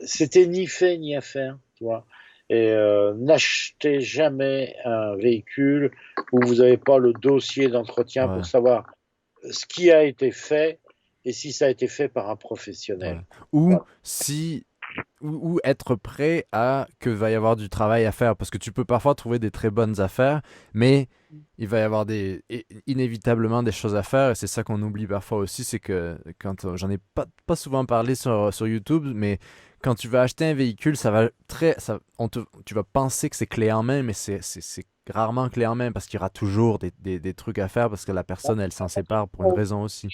c'était ni fait ni à faire, tu vois. Et n'achetez jamais un véhicule où vous n'avez pas le dossier d'entretien Ouais. pour savoir ce qui a été fait et si ça a été fait par un Ouais. professionnel. Ou Voilà. si ou être prêt à que va y avoir du travail à faire parce que tu peux parfois trouver des très bonnes affaires, mais il va y avoir inévitablement des choses à faire et c'est ça qu'on oublie parfois aussi, c'est que quand j'en ai pas souvent parlé sur YouTube, mais quand tu vas acheter un véhicule, ça va tu vas penser que c'est clé en main, mais c'est rarement clé en main parce qu'il y aura toujours des trucs à faire parce que la personne elle s'en sépare pour une raison aussi.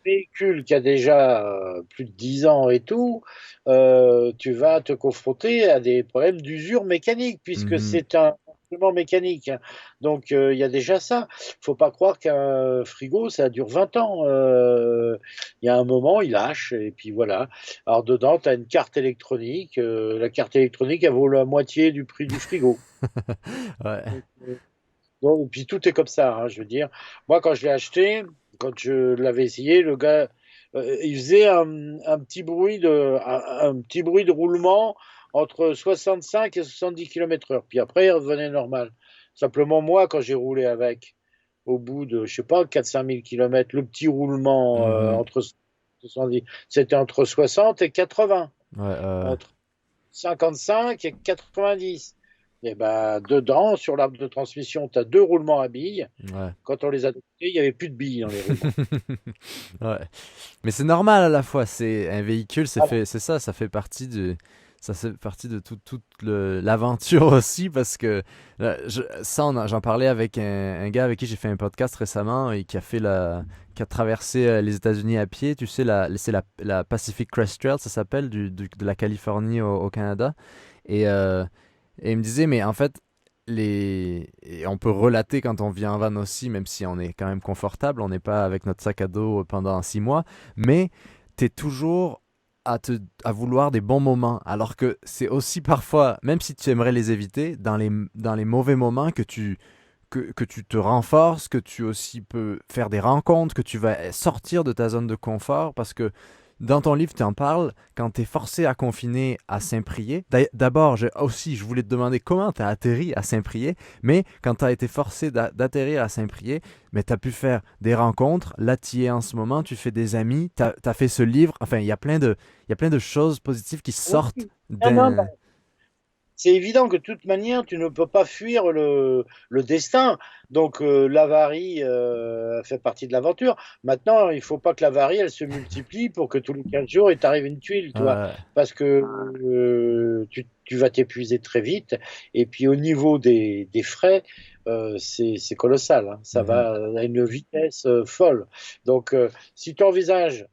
Véhicule qui a déjà plus de 10 ans et tout, tu vas te confronter à des problèmes d'usure mécanique, puisque Mhm. c'est un instrument mécanique, hein. Donc il y a déjà ça. Faut pas croire qu'un frigo, ça dure 20 ans. Il y a un moment, il lâche, et puis voilà. Alors dedans, tu as une carte électronique. La carte électronique, elle vaut la moitié du prix du frigo. Ouais. Donc, puis tout est comme ça, hein, je veux dire. Moi, quand je l'ai acheté, quand je l'avais essayé, le gars, il faisait un petit bruit de roulement entre 65 et 70 km/h. Puis après, il revenait normal. Simplement, moi, quand j'ai roulé avec, au bout de, je sais pas, 4-5 000 km, le petit roulement Mhm. entre 70, c'était entre 60 et 80, Ouais, entre 55 et 90. Et ben, dedans, sur l'arbre de transmission, tu as deux roulements à billes. ouais. Quand on les a testés, il n'y avait plus de billes dans les roulements. Ouais. Mais c'est normal à la fois. C'est un véhicule, Voilà. c'est ça, ça fait partie de toute l'aventure aussi parce que j'en parlais avec un gars avec qui j'ai fait un podcast récemment et qui a qui a traversé les États-Unis à pied. Tu sais, c'est la Pacific Crest Trail, ça s'appelle, de la Californie au Canada. Et, euh, et il me disait, mais en fait, et on peut relater quand on vit en van aussi, même si on est quand même confortable, on n'est pas avec notre sac à dos pendant 6 mois, mais tu es toujours à vouloir des bons moments, alors que c'est aussi parfois, même si tu aimerais les éviter, dans les mauvais moments que tu te renforces, que tu aussi peux faire des rencontres, que tu vas sortir de ta zone de confort, parce que dans ton livre, tu en parles, quand tu es forcé à confiner à Saint-Priest. D'abord, je voulais te demander comment tu as atterri à Saint-Priest, mais quand tu as été forcé d'atterrir à Saint-Priest, mais tu as pu faire des rencontres. Là, tu y es en ce moment, tu fais des amis, tu as fait ce livre. Enfin, il y a plein de choses positives qui sortent Oui. Non, non, d'un. c'est évident que de toute manière, tu ne peux pas fuir le destin. Donc, l'avarie fait partie de l'aventure. Maintenant, il faut pas que l'avarie, elle se multiplie pour que tous les 15 jours, il t'arrive une tuile, toi. Ouais. Parce que tu vas t'épuiser très vite. Et puis, au niveau des frais, c'est colossal, hein. Ça Mhm. va à une vitesse folle. Donc, si tu envisages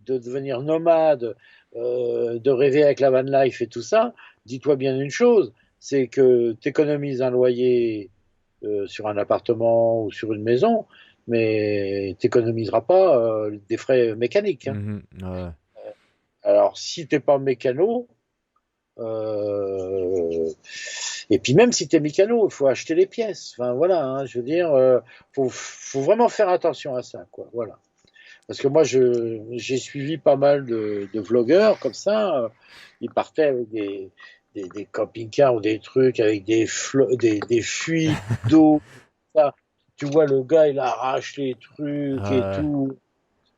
de devenir nomade, de rêver avec la van life et tout ça, dis-toi bien une chose, c'est que tu économises un loyer sur un appartement ou sur une maison, mais tu n'économiseras pas des frais mécaniques, hein. Mhm. Ouais. Alors, si tu n'es pas mécano, euh, et puis même si tu es mécano, il faut acheter les pièces. Enfin, voilà, hein, je veux dire, faut vraiment faire attention à ça, quoi. Voilà. Parce que moi, j'ai suivi pas mal de vlogueurs comme ça. Ils partaient avec des camping-cars ou des trucs avec des fuites d'eau. Ça. Tu vois, le gars, il arrache les trucs et Ouais. tout.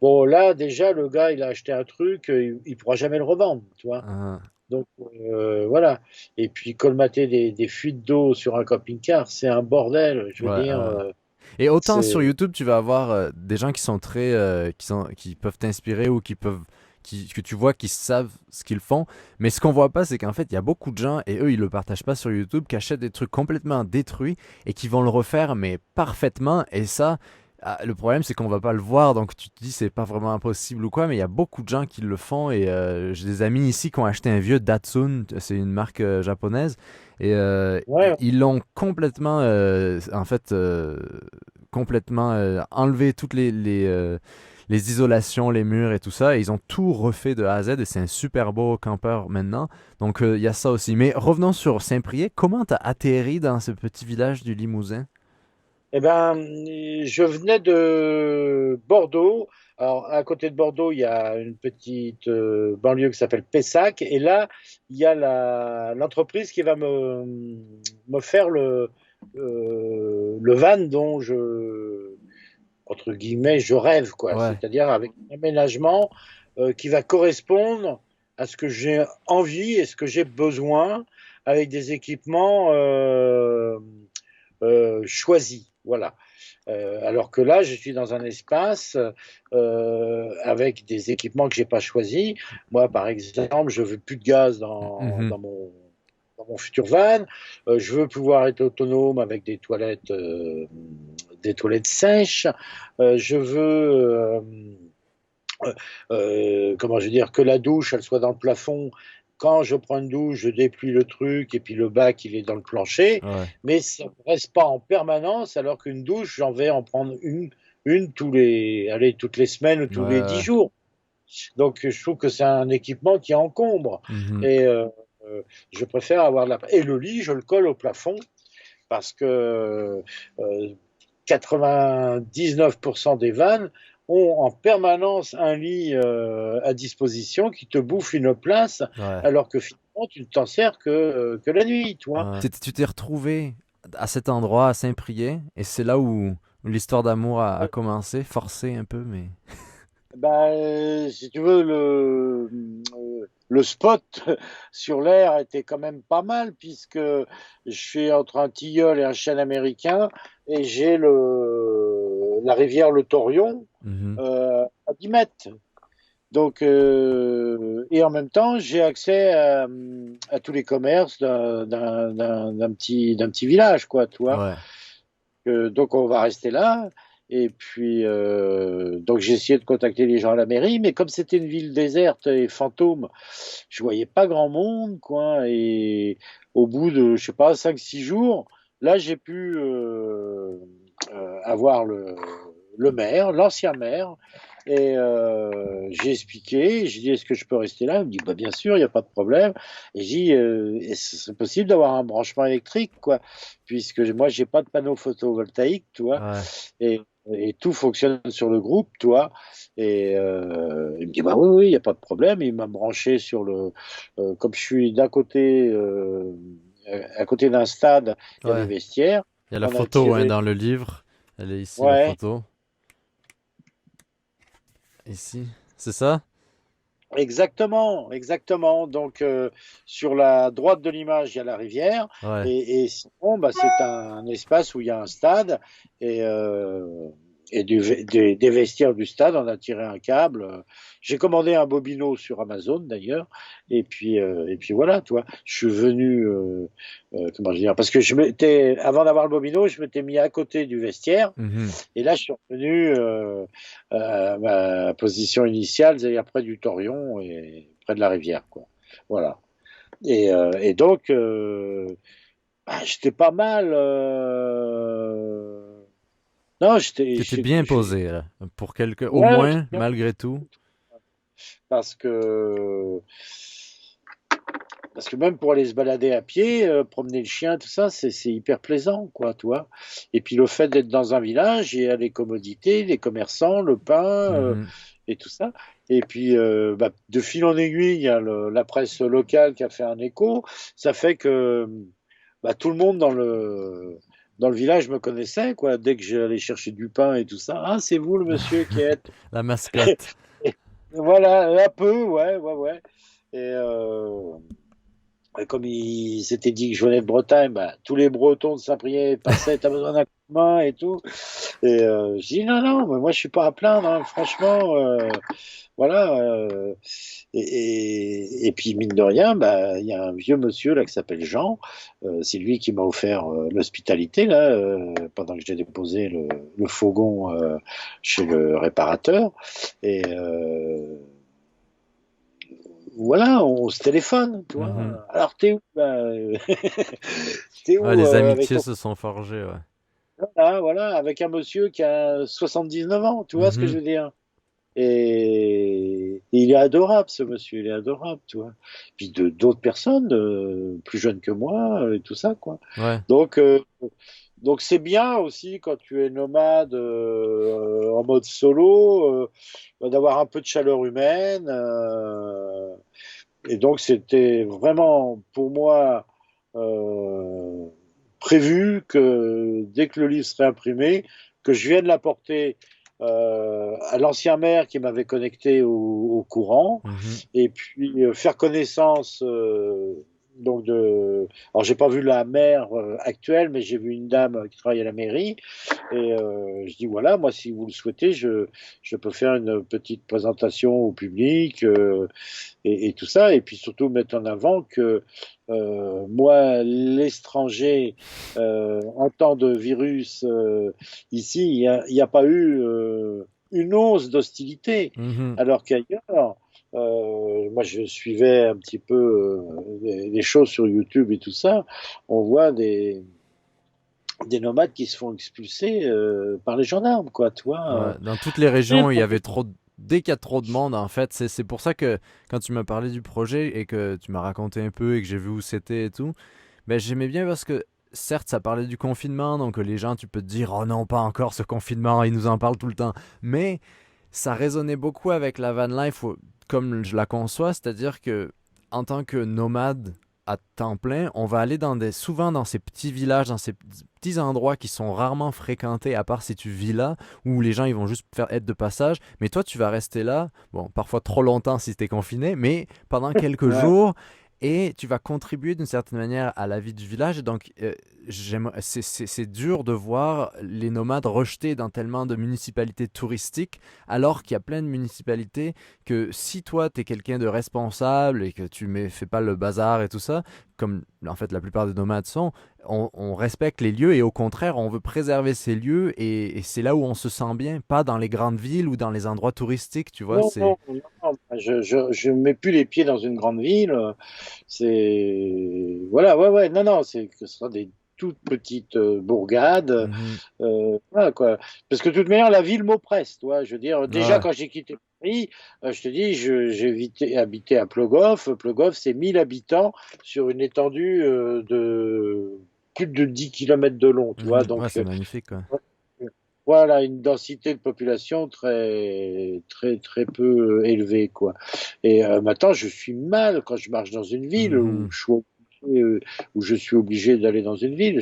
Bon, là, déjà, le gars, il a acheté un truc, il pourra jamais le revendre, tu vois. Hein. Donc, voilà. Et puis, colmater des fuites d'eau sur un camping-car, c'est un bordel. Je veux Ouais, dire, et autant sur c'est. YouTube, tu vas avoir des gens qui sont très, qui peuvent t'inspirer ou que tu vois qui savent ce qu'ils font. Mais ce qu'on voit pas, c'est qu'en fait, il y a beaucoup de gens, et eux, ils le partagent pas sur YouTube, qui achètent des trucs complètement détruits et qui vont le refaire, mais parfaitement. Et ça, le problème, c'est qu'on va pas le voir. Donc tu te dis, c'est pas vraiment impossible ou quoi, mais il y a beaucoup de gens qui le font. Et j'ai des amis ici qui ont acheté un vieux Datsun, c'est une marque japonaise. Et Ouais, ils l'ont complètement, en fait, complètement enlevé toutes les isolations, les murs et tout ça. Et ils ont tout refait de A à Z et c'est un super beau campeur maintenant. Donc il y a ça aussi. Mais revenons sur Saint-Priest. Comment t'as atterri dans ce petit village du Limousin? eh ben, je venais de Bordeaux. Alors, à côté de Bordeaux, il y a une petite banlieue qui s'appelle Pessac. Et là, il y a l'entreprise qui va me faire le van dont entre guillemets, je rêve, quoi. Ouais, C'est-à-dire avec un aménagement qui va correspondre à ce que j'ai envie et ce que j'ai besoin avec des équipements choisis. Voilà. Alors que là, je suis dans un espace avec des équipements que j'ai pas choisis. Moi, par exemple, je veux plus de gaz mhm, dans mon futur van. Je veux pouvoir être autonome avec des toilettes sèches. Je veux comment je veux dire, que la douche, elle soit dans le plafond. Quand je prends une douche, je déplie le truc et puis le bac, il est dans le plancher. ouais, Mais ça ne reste pas en permanence, alors qu'une douche, j'en vais en prendre une allez, toutes les semaines ou ouais, tous les 10 ouais, jours. Donc, je trouve que c'est un équipement qui encombre. mhm, Et je préfère avoir Et le lit, je le colle au plafond parce que 99% des vannes ont en permanence un lit à disposition qui te bouffe une place, ouais. alors que finalement, tu ne t'en sers que la nuit, toi. Tu t'es retrouvé à cet endroit, à Saint-Priest, et c'est là où l'histoire d'amour a commencé, forcé un peu, mais... Ben, si tu veux, le spot sur l'air était quand même pas mal, puisque je suis entre un tilleul et un chêne américain, et j'ai la rivière Le Torion Mhm. à 10 mètres. Donc, et en même temps, j'ai accès à tous les commerces d'un petit village, quoi, tu vois. Ouais. Donc, on va rester là. Et puis, donc, j'ai essayé de contacter les gens à la mairie, mais comme c'était une ville déserte et fantôme, je voyais pas grand monde, quoi. Et au bout de, je sais pas, 5 6 jours, là, j'ai pu avoir le maire, l'ancien maire, et j'ai expliqué, j'ai dit, est-ce que je peux rester là? Il me dit, bah, bien sûr, il n'y a pas de problème. Et j'ai dit, est-ce c'est possible d'avoir un branchement électrique, quoi, puisque moi, j'ai pas de panneau photovoltaïque, tu vois, Ouais. et, et tout fonctionne sur le groupe, tu vois. Et il me dit, bah oui, oui, il n'y a pas de problème. Il m'a branché comme je suis à côté d'un stade, il y a des Ouais. vestiaires. Il y a la On a photo hein, tiré, dans le livre. Elle est ici, la ouais, photo. Ici. C'est ça? Exactement, exactement. Donc, sur la droite de l'image, il y a la rivière, Ouais. et sinon, bah, c'est un espace où il y a un stade, et, des vestiaires du stade, on a tiré un câble. J'ai commandé un bobino sur Amazon d'ailleurs, et puis voilà, toi. Je suis venu, comment dire, parce que avant d'avoir le bobino, je m'étais mis à côté du vestiaire. Mhm. Et là, je suis revenu à ma position initiale, c'est-à-dire près du Torion et près de la rivière, quoi. Voilà. Et donc, bah, j'étais pas mal. Non, T'étais bien posé, là, pour au ouais, moins, malgré tout. parce que parce que même pour aller se balader à pied, promener le chien, tout ça, c'est hyper plaisant, quoi, tu vois. Et puis le fait d'être dans un village, il y a les commodités, les commerçants, le pain, Mhm. et tout ça. Et puis bah, de fil en aiguille, il y a la presse locale qui a fait un écho. Ça fait que bah, tout le monde dans le village me connaissait, quoi. Dès que j'allais chercher du pain et tout ça, ah, c'est vous le monsieur qui est. La mascotte. Voilà, un peu, ouais, ouais, ouais. Et, comme il s'était dit que je venais de Bretagne, bah, tous les Bretons de Saint-Priest passaient, t'as besoin d'un coup de main et tout. Et je dis non, non, mais moi je suis pas à plaindre, hein, franchement, voilà. Et puis mine de rien, bah, il y a un vieux monsieur là qui s'appelle Jean. C'est lui qui m'a offert l'hospitalité là pendant que j'ai déposé le fourgon chez le réparateur. Et voilà, on se téléphone, tu Mhm. vois. Alors, t'es où, là t'es Ouais, où les avec amitiés ton... se sont forgées, ouais. Voilà, voilà, avec un monsieur qui a 79 ans, tu vois ce que je Mhm. veux dire? Et il est adorable, ce monsieur, il est adorable, tu vois. Puis d'autres personnes plus jeunes que moi, et tout ça, quoi. Ouais. Donc, donc c'est bien aussi quand tu es nomade en mode solo, d'avoir un peu de chaleur humaine. Et donc, c'était vraiment pour moi euh, prévu que dès que le livre serait imprimé, que je vienne l'apporter à l'ancien maire qui m'avait connecté au courant, Mhm. et puis faire connaissance donc alors j'ai pas vu la maire actuelle, mais j'ai vu une dame qui travaille à la mairie, et je dis voilà, moi si vous le souhaitez, je peux faire une petite présentation au public, et tout ça, et puis surtout mettre en avant que moi, l'étranger, en temps de virus, ici, il y a pas eu une once d'hostilité, Mhm. alors qu'ailleurs, moi je suivais un petit peu les choses sur YouTube et tout ça, on voit des nomades qui se font expulser par les gendarmes, quoi, tu Ouais, vois. dans toutes les régions, il y avait trop dès qu'il y a trop de monde, en fait, c'est pour ça que quand tu m'as parlé du projet et que tu m'as raconté un peu et que j'ai vu où c'était et tout, ben j'aimais bien parce que certes, ça parlait du confinement, donc les gens, tu peux te dire, oh non, pas encore ce confinement, ils nous en parlent tout le temps. Mais ça résonnait beaucoup avec la van life comme je la conçois, c'est-à-dire que en tant que nomade à temps plein, on va aller souvent dans ces petits villages, dans ces petits endroits qui sont rarement fréquentés, à part si tu vis là, où les gens ils vont juste être de passage. Mais toi, tu vas rester là, bon, parfois trop longtemps si tu es confiné, mais pendant quelques Ouais. jours, et tu vas contribuer d'une certaine manière à la vie du village. Et donc, c'est dur de voir les nomades rejetés dans tellement de municipalités touristiques, alors qu'il y a plein de municipalités que si toi, tu es quelqu'un de responsable et que tu fais pas le bazar et tout ça, comme en fait la plupart des nomades sont, on respecte les lieux et au contraire, on veut préserver ces lieux et c'est là où on se sent bien, pas dans les grandes villes ou dans les endroits touristiques, tu vois, Non, c'est... non, non, non, je mets plus les pieds dans une grande ville. C'est voilà, ouais, ouais, non, non, c'est que ce sera des toutes petites bourgades, Mhm. voilà quoi. Parce que de toute manière, la ville m'oppresse, toi. Je veux dire, déjà Ouais. quand j'ai quitté Paris, je te dis, j'ai habité à Plogoff. Plogoff, c'est 1000 habitants sur une étendue de plus de 10 kilomètres de long, tu vois. Mhm. Ouais, Donc c'est magnifique, quoi. voilà, une densité de population très, très, très peu élevée, quoi. Et maintenant, je suis mal quand je marche dans une ville Mhm. où je suis obligé d'aller dans une ville.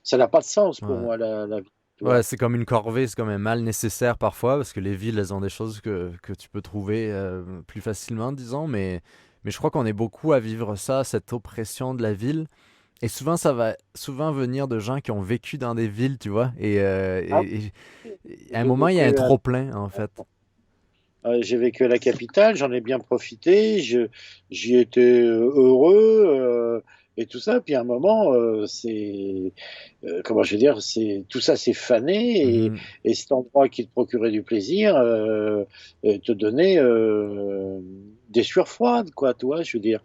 Ça n'a pas de sens pour Ouais. moi, la vie. tu Ouais, vois. c'est comme une corvée, c'est comme un mal nécessaire parfois, parce que les villes, elles ont des choses que tu peux trouver plus facilement, disons, mais je crois qu'on est beaucoup à vivre ça, cette oppression de la ville. Et souvent, ça va souvent venir de gens qui ont vécu dans des villes, tu vois. Ah, Et à un j'ai moment, il y a un vécu trop-plein, en fait. j'ai vécu à la capitale, j'en ai bien profité, j'y étais heureux et tout ça. Puis à un moment, comment je vais dire, tout ça s'est fané Mhm. et cet endroit qui te procurait du plaisir te donnait des sueurs froides, quoi, tu vois, je veux dire.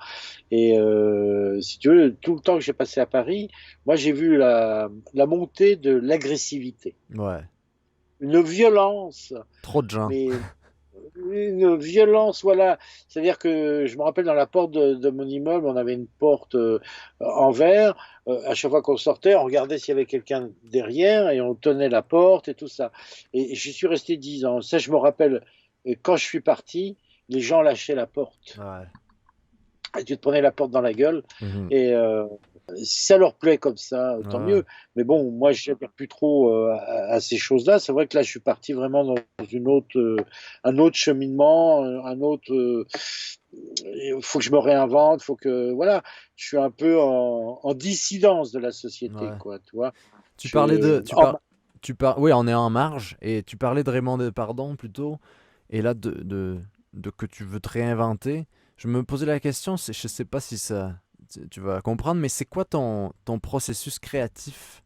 Et si tu veux, tout le temps que j'ai passé à Paris, moi j'ai vu la montée de l'agressivité, Ouais. une violence, Trop de gens. mais une violence, voilà. C'est-à-dire que je me rappelle dans la porte de mon immeuble, on avait une porte en verre. À chaque fois qu'on sortait, on regardait s'il y avait quelqu'un derrière et on tenait la porte et tout ça. Et j'y suis resté 10 ans. Ça, je me rappelle, quand je suis parti, les gens lâchaient la porte. Ouais. Et tu te prenais la porte dans la gueule. Mhm. Et si ça leur plaît comme ça, tant Ouais. mieux. Mais bon, moi, je n'adhère plus trop à ces choses-là. C'est vrai que là, je suis parti vraiment dans un autre cheminement, un autre. Il faut que je me réinvente, faut que voilà, je suis un peu en dissidence de la société, Ouais. quoi. Tu vois, Tu parlais je, de... en- Oui, on est en marge, et tu parlais de Raymond Pardon plutôt, et là, de que tu veux te réinventer. Je me posais la question, je sais pas si ça... Tu vas comprendre, mais c'est quoi ton processus créatif?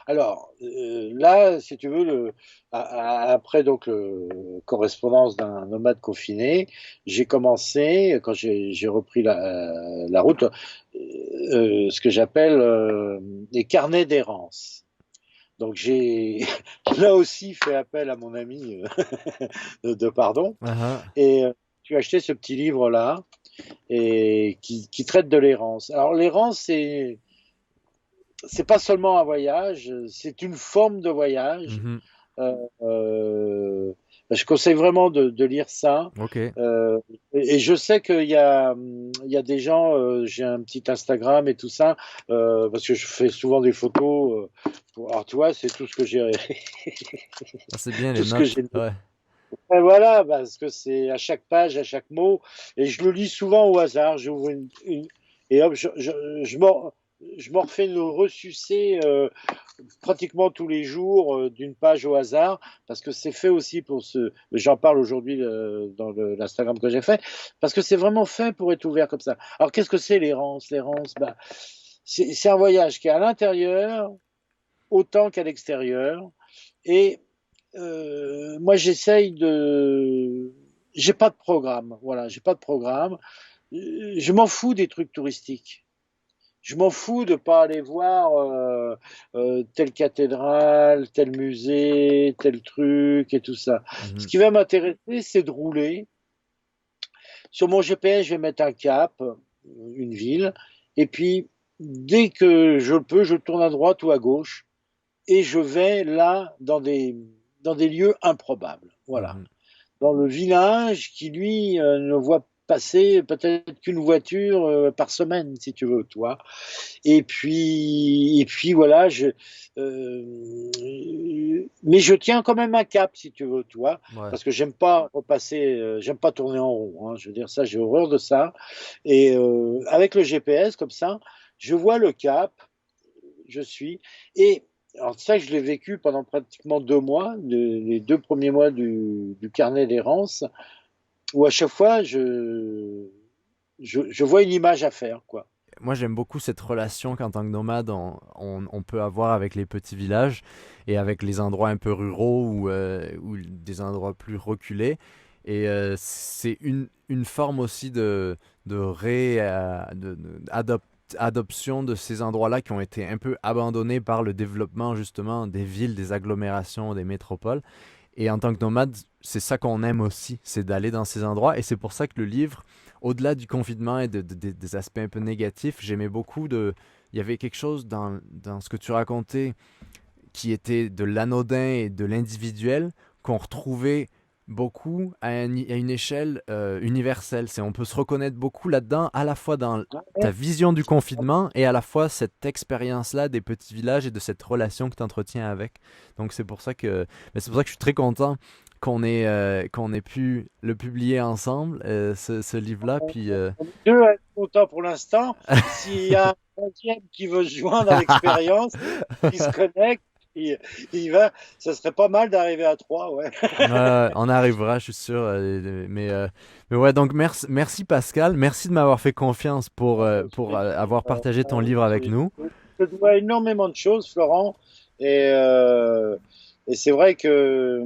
Alors là, si tu veux, après donc correspondance d'un nomade confiné, j'ai commencé quand j'ai repris la route, ce que j'appelle des carnets d'errance. Donc j'ai là aussi fait appel à mon ami de pardon Ah et tu as acheté ce petit livre là et qui traite de l'errance. Alors l'errance c'est pas seulement un voyage, c'est une forme de ah. voyage. Mhm. Euh, euh, je conseille vraiment de lire ça. Ok. Euh, et je sais il y a des gens, j'ai un petit Instagram et tout ça, parce que je fais souvent des photos. Alors tu vois, c'est tout ce que j'ai, Ah, c'est bien tout les ce que notes. j'ai. Ouais. Et voilà, parce que c'est à chaque page, à chaque mot, et je le lis souvent au hasard. J'ouvre et hop, je m'en refais une ressucée pratiquement tous les jours d'une page au hasard, parce que c'est fait aussi pour ce. J'en parle aujourd'hui dans l'Instagram que j'ai fait, parce que c'est vraiment fait pour être ouvert comme ça. Alors qu'est-ce que c'est l'errance? L'errance, bah, c'est un voyage qui est à l'intérieur autant qu'à l'extérieur, et moi, j'essaye de. J'ai pas de programme. Voilà, j'ai pas de programme. Je m'en fous des trucs touristiques. Je m'en fous de pas aller voir telle cathédrale, tel musée, tel truc et tout ça. Ce Mhm. qui va m'intéresser, c'est de rouler. Sur mon GPS, je vais mettre un cap, une ville, et puis dès que je peux, je tourne à droite ou à gauche et je vais là dans des lieux improbables. Voilà. Mhm. Dans le village qui, lui, ne voit passer peut-être qu'une voiture par semaine, si tu veux, toi. Et puis voilà, mais je tiens quand même un cap, si tu veux, toi, Ouais. parce que j'aime pas repasser, j'aime pas tourner en rond. Hein, je veux dire ça, j'ai horreur de ça. Et avec le GPS comme ça, je vois le cap, je suis. Et alors ça, je l'ai vécu pendant pratiquement 2 mois, les 2 premiers mois du carnet d'errance, où à chaque fois, je vois une image à faire, quoi. Moi, j'aime beaucoup cette relation qu'en tant que nomade, on peut avoir avec les petits villages et avec les endroits un peu ruraux ou des endroits plus reculés. Et c'est une forme aussi adoption de ces endroits-là qui ont été un peu abandonnés par le développement justement des villes, des agglomérations, des métropoles. Et en tant que nomade, c'est ça qu'on aime aussi, c'est d'aller dans ces endroits. Et c'est pour ça que le livre, au-delà du confinement et des aspects un peu négatifs, j'aimais beaucoup de... Il y avait quelque chose dans ce que tu racontais qui était de l'anodin et de l'individuel qu'on retrouvait beaucoup à une échelle universelle. On peut se reconnaître beaucoup là-dedans, à la fois dans ta vision du confinement et à la fois cette expérience-là des petits villages et de cette relation que tu entretiens avec. Donc mais c'est pour ça que je suis très content qu'on ait pu le publier ensemble, ce livre-là. Puis, On est deux à être contents pour l'instant. S'il y a un troisième qui veut se joindre à l'expérience, qui se connecte, il va, ça serait pas mal d'arriver à trois, ouais. on arrivera, je suis sûr. Mais ouais, donc merci Pascal, merci de m'avoir fait confiance pour avoir partagé ton livre avec nous. Je te dois énormément de choses, Florent, et, euh, et c'est vrai que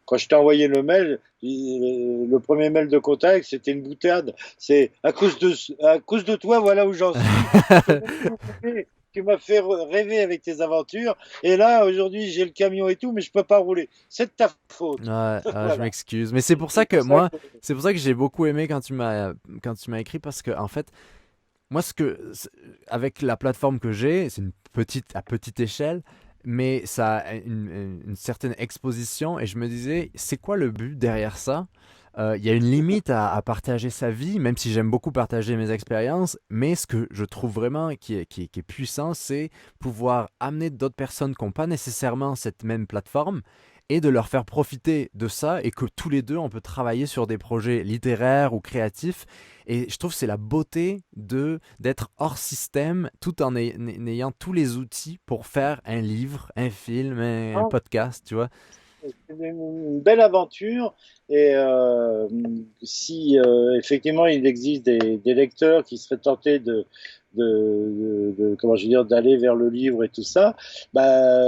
quand je t'ai envoyé le mail, le premier mail de contact, c'était une boutade. C'est à cause de toi, voilà où j'en suis. Tu m'as fait rêver avec tes aventures. Et là, aujourd'hui, j'ai le camion et tout, mais je peux pas rouler. C'est de ta faute. Ouais, je Voilà. m'excuse. Mais c'est pour ça C'est que pour ça moi, que c'est pour ça que j'ai beaucoup aimé quand tu m'as écrit parce que en fait, moi, avec la plateforme que j'ai, c'est à petite échelle, mais ça a une certaine exposition. Et je me disais, c'est quoi le but derrière ça? Il y a une limite à partager sa vie, même si j'aime beaucoup partager mes expériences. Mais ce que je trouve vraiment qui est puissant, c'est pouvoir amener d'autres personnes qui n'ont pas nécessairement cette même plateforme et de leur faire profiter de ça et que tous les deux, on peut travailler sur des projets littéraires ou créatifs. Et je trouve que c'est la beauté d'être hors système tout en ayant tous les outils pour faire un livre, un film, un podcast, tu vois. c'est une belle aventure. Et si effectivement il existe des lecteurs qui seraient tentés comment je veux dire, d'aller vers le livre et tout ça, bah,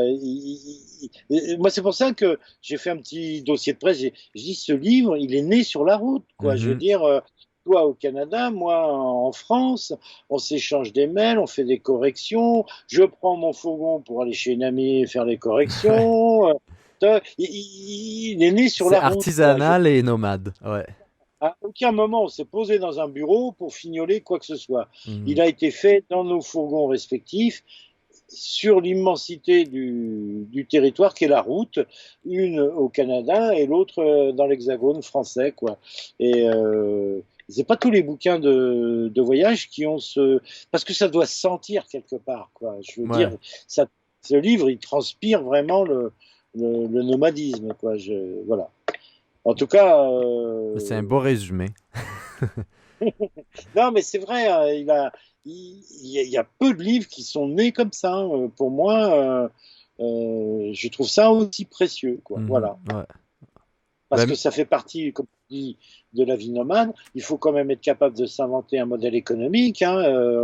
moi c'est pour ça que j'ai fait un petit dossier de presse. Je dis ce livre, il est né sur la route, quoi. Je veux Mhm. dire. Toi au Canada, moi en France, on s'échange des mails, on fait des corrections. Je prends mon fourgon pour aller chez une amie et faire les Ouais. corrections. Il est né sur C'est la route, quoi. artisanal et nomade. Ouais. À aucun moment on s'est posé dans un bureau pour fignoler quoi que ce soit. Mhm. Il a été fait dans nos fourgons respectifs, sur l'immensité du territoire qu'est la route, une au Canada et l'autre dans l'hexagone français, quoi. Et c'est pas tous les bouquins de voyage qui ont parce que ça doit se sentir quelque part, quoi. Je veux dire, Ouais. ça, ce livre, il transpire vraiment le nomadisme, quoi. Voilà. En tout cas, Mais c'est un beau résumé. non, mais c'est vrai, il y a peu de livres qui sont nés comme ça, hein. Pour moi, je trouve ça aussi précieux, quoi. Mhm. Voilà. Ouais. Parce que Ben, ça fait partie, comme tu dis, de la vie nomade. Il faut quand même être capable de s'inventer un modèle économique, hein.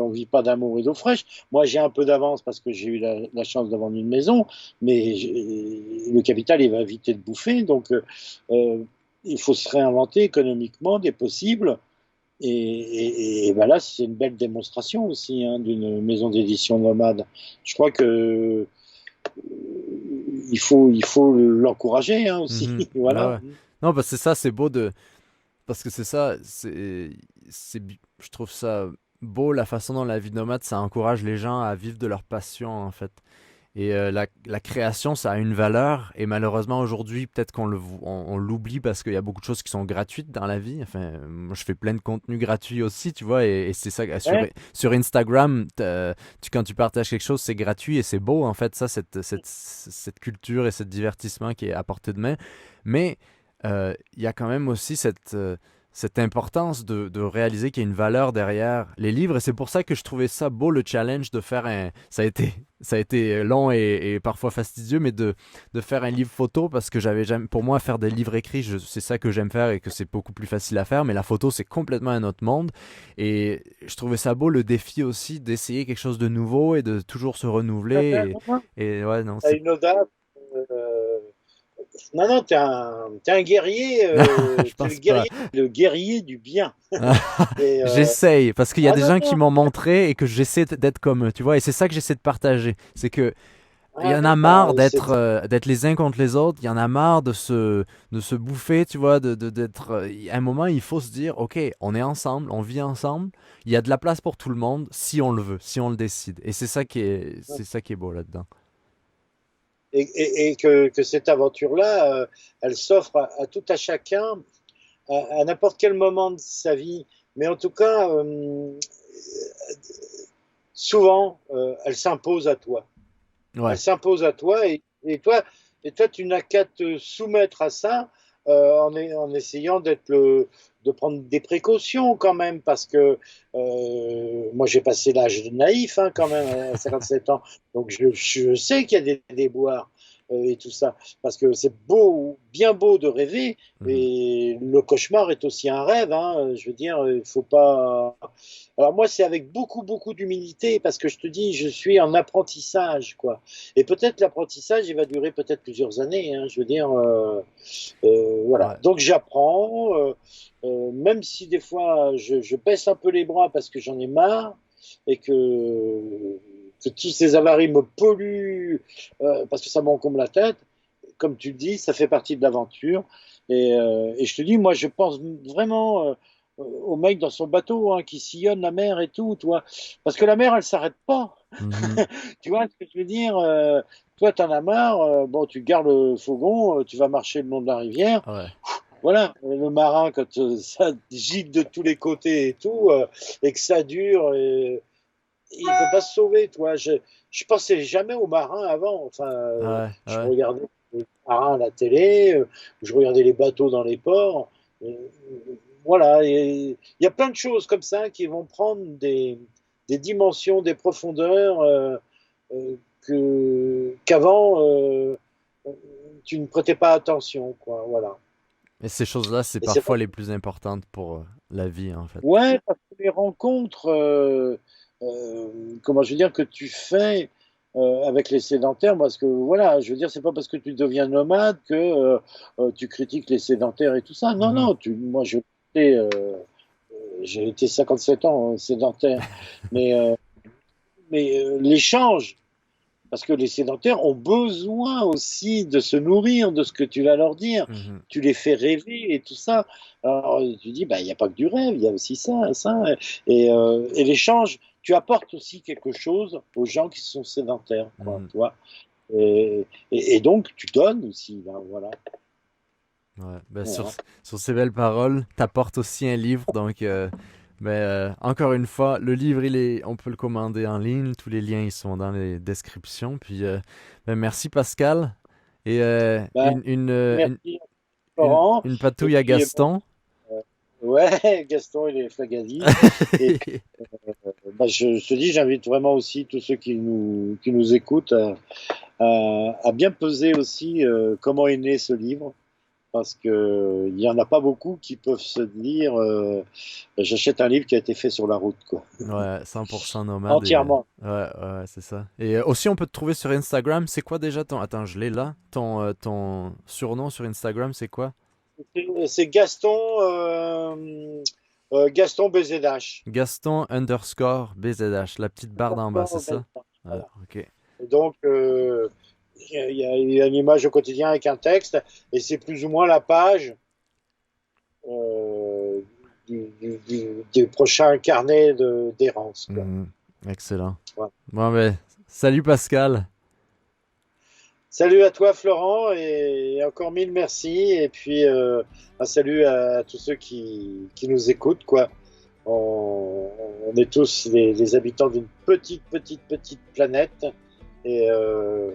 On vit pas d'amour et d'eau fraîche. Moi, j'ai un peu d'avance parce que j'ai eu la chance de vendre une maison, mais le capital, il va vite être bouffé. Donc, il faut se réinventer économiquement des possibles. Et ben là, c'est une belle démonstration aussi, hein, d'une maison d'édition nomade. Je crois que il faut l'encourager, hein, aussi. mhm. Ouais, Voilà. ouais. Non, parce que c'est ça, c'est beau de. Parce que c'est ça, je trouve ça beau la façon dont la vie nomade, ça encourage les gens à vivre de leur passion, en fait. Et la création, ça a une valeur. Et malheureusement, aujourd'hui, peut-être on l'oublie parce qu'il y a beaucoup de choses qui sont gratuites dans la vie. Enfin, moi, je fais plein de contenus gratuits aussi, tu vois. Et c'est ça. Ouais, Sur Instagram, quand tu partages quelque chose, c'est gratuit et c'est beau, en fait, ça, cette culture et ce divertissement qui est à portée de main. Mais il y a quand même aussi cette importance de réaliser qu'il y a une valeur derrière les livres. Et c'est pour ça que je trouvais ça beau, le challenge de faire un. Ça a été long et parfois fastidieux, mais de faire un livre photo parce que j'avais jamais. Pour moi, faire des livres écrits, c'est ça que j'aime faire et que c'est beaucoup plus facile à faire. Mais la photo, c'est complètement un autre monde. Et je trouvais ça beau, le défi aussi d'essayer quelque chose de nouveau et de toujours se renouveler. Et ouais, non, t'as c'est. une audace. euh, non, non, t'es un guerrier, Je t'es pense pas. le guerrier du bien. Et J'essaye, parce qu'il y a ah des non, gens qui non, m'ont montré et que j'essaie d'être comme eux, tu vois, et c'est ça que j'essaie de partager. C'est que il y ah en non, a bah, marre d'être les uns contre les autres, il y en a marre de se bouffer, tu vois, d'être. À un moment, il faut se dire, ok, on est ensemble, on vit ensemble, il y a de la place pour tout le monde si on le veut, si on le décide. Et c'est ça qui est beau là-dedans. et que cette aventure-là, elle s'offre à tout à chacun à n'importe quel moment de sa vie. Mais en tout cas, souvent, elle s'impose à toi. Ouais. Elle s'impose à toi et toi, tu n'as qu'à te soumettre à ça en essayant de prendre des précautions quand même, parce que moi j'ai passé l'âge de naïf quand même à 57 ans, donc je sais qu'il y a des déboires et tout ça, parce que c'est beau, bien beau de rêver, et le cauchemar est aussi un rêve, je veux dire, il faut pas. Alors moi, c'est avec beaucoup, beaucoup d'humilité, parce que je te dis, je suis en apprentissage, quoi. Et peut-être l'apprentissage, il va durer peut-être plusieurs années, je veux dire, voilà. Ouais. Donc j'apprends, même si des fois je baisse un peu les bras parce que j'en ai marre et que tous ces avaries me polluent parce que ça m'encombre la tête. Comme tu le dis, ça fait partie de l'aventure. Et je te dis, moi, je pense vraiment au mec dans son bateau qui sillonne la mer et tout, toi. Parce que la mer, elle s'arrête pas. Mhm. Tu vois ce que je veux dire toi, t'en as marre, bon, tu gardes le fourgon, tu vas marcher le long de la rivière. Ouais. Voilà, le marin, quand ça gicle de tous les côtés et tout, et que ça dure, il ne peut pas se sauver, toi. Je pensais jamais aux marins avant. Enfin, Ouais. je Ouais. regardais les marins à la télé, je regardais les bateaux dans les ports. Euh, voilà, il y a plein de choses comme ça qui vont prendre des dimensions, des profondeurs qu'avant tu ne prêtais pas attention, quoi. Voilà. Et ces choses-là, c'est Et c'est parfois vrai. les plus importantes pour la vie, en fait. Ouais, parce que les rencontres, comment je veux dire, que tu fais avec les sédentaires, parce que voilà, je veux dire, c'est pas parce que tu deviens nomade que tu critiques les sédentaires et tout ça. Non, Mhm. non, moi j'ai été 57 ans sédentaire, mais, l'échange, parce que les sédentaires ont besoin aussi de se nourrir de ce que tu vas leur dire. Mhm. Tu les fais rêver et tout ça. Alors tu dis, bah, il n'y a pas que du rêve, il y a aussi ça, ça. Et l'échange, tu apportes aussi quelque chose aux gens qui sont sédentaires, quoi, Mhm. tu vois. Et donc, tu donnes aussi, là, voilà. Ouais. Ben, Voilà. sur ces belles paroles, t'apportes aussi un livre. Donc, encore une fois, le livre, on peut le commander en ligne. Tous les liens, ils sont dans les descriptions. Puis, merci Pascal. Et Bah, merci, Laurent. une Et patouille à puis, bon, Gaston. ouais, Gaston, il est flagadi. Et bah, je te dis, j'invite vraiment aussi tous ceux qui nous écoutent à bien peser aussi comment est né ce livre, parce qu'il n'y en a pas beaucoup qui peuvent se dire j'achète un livre qui a été fait sur la route, quoi. Ouais, 100% nomade. Et, Entièrement. ouais, c'est ça. Et aussi, on peut te trouver sur Instagram. C'est quoi déjà ton... Attends, je l'ai là. Ton surnom sur Instagram, c'est quoi? C'est Gaston, Gaston BZH. Gaston underscore BZH. La petite barre d'en bas, c'est Gaston ça? BZH, Ah, voilà. ok. Et donc, il y a une image au quotidien avec un texte, et c'est plus ou moins la page euh, du prochain carnet d'errance, quoi. Mhm. Excellent. Voilà. Bon, ben, salut Pascal. Salut à toi, Florent, et encore mille merci. Et puis, un salut à tous ceux qui nous écoutent, quoi. On est tous les habitants d'une petite, petite, petite planète, et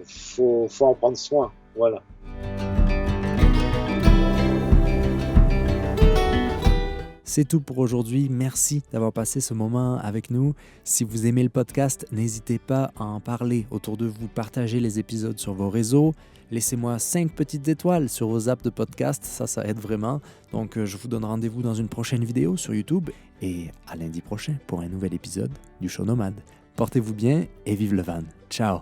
faut en prendre soin. Voilà. C'est tout pour aujourd'hui. Merci d'avoir passé ce moment avec nous. Si vous aimez le podcast, n'hésitez pas à en parler autour de vous, partagez les épisodes sur vos réseaux. Laissez-moi 5 petites étoiles sur vos apps de podcast, ça aide vraiment. Donc je vous donne rendez-vous dans une prochaine vidéo sur YouTube et à lundi prochain pour un nouvel épisode du Show Nomade. Portez-vous bien et vive le van. Ciao!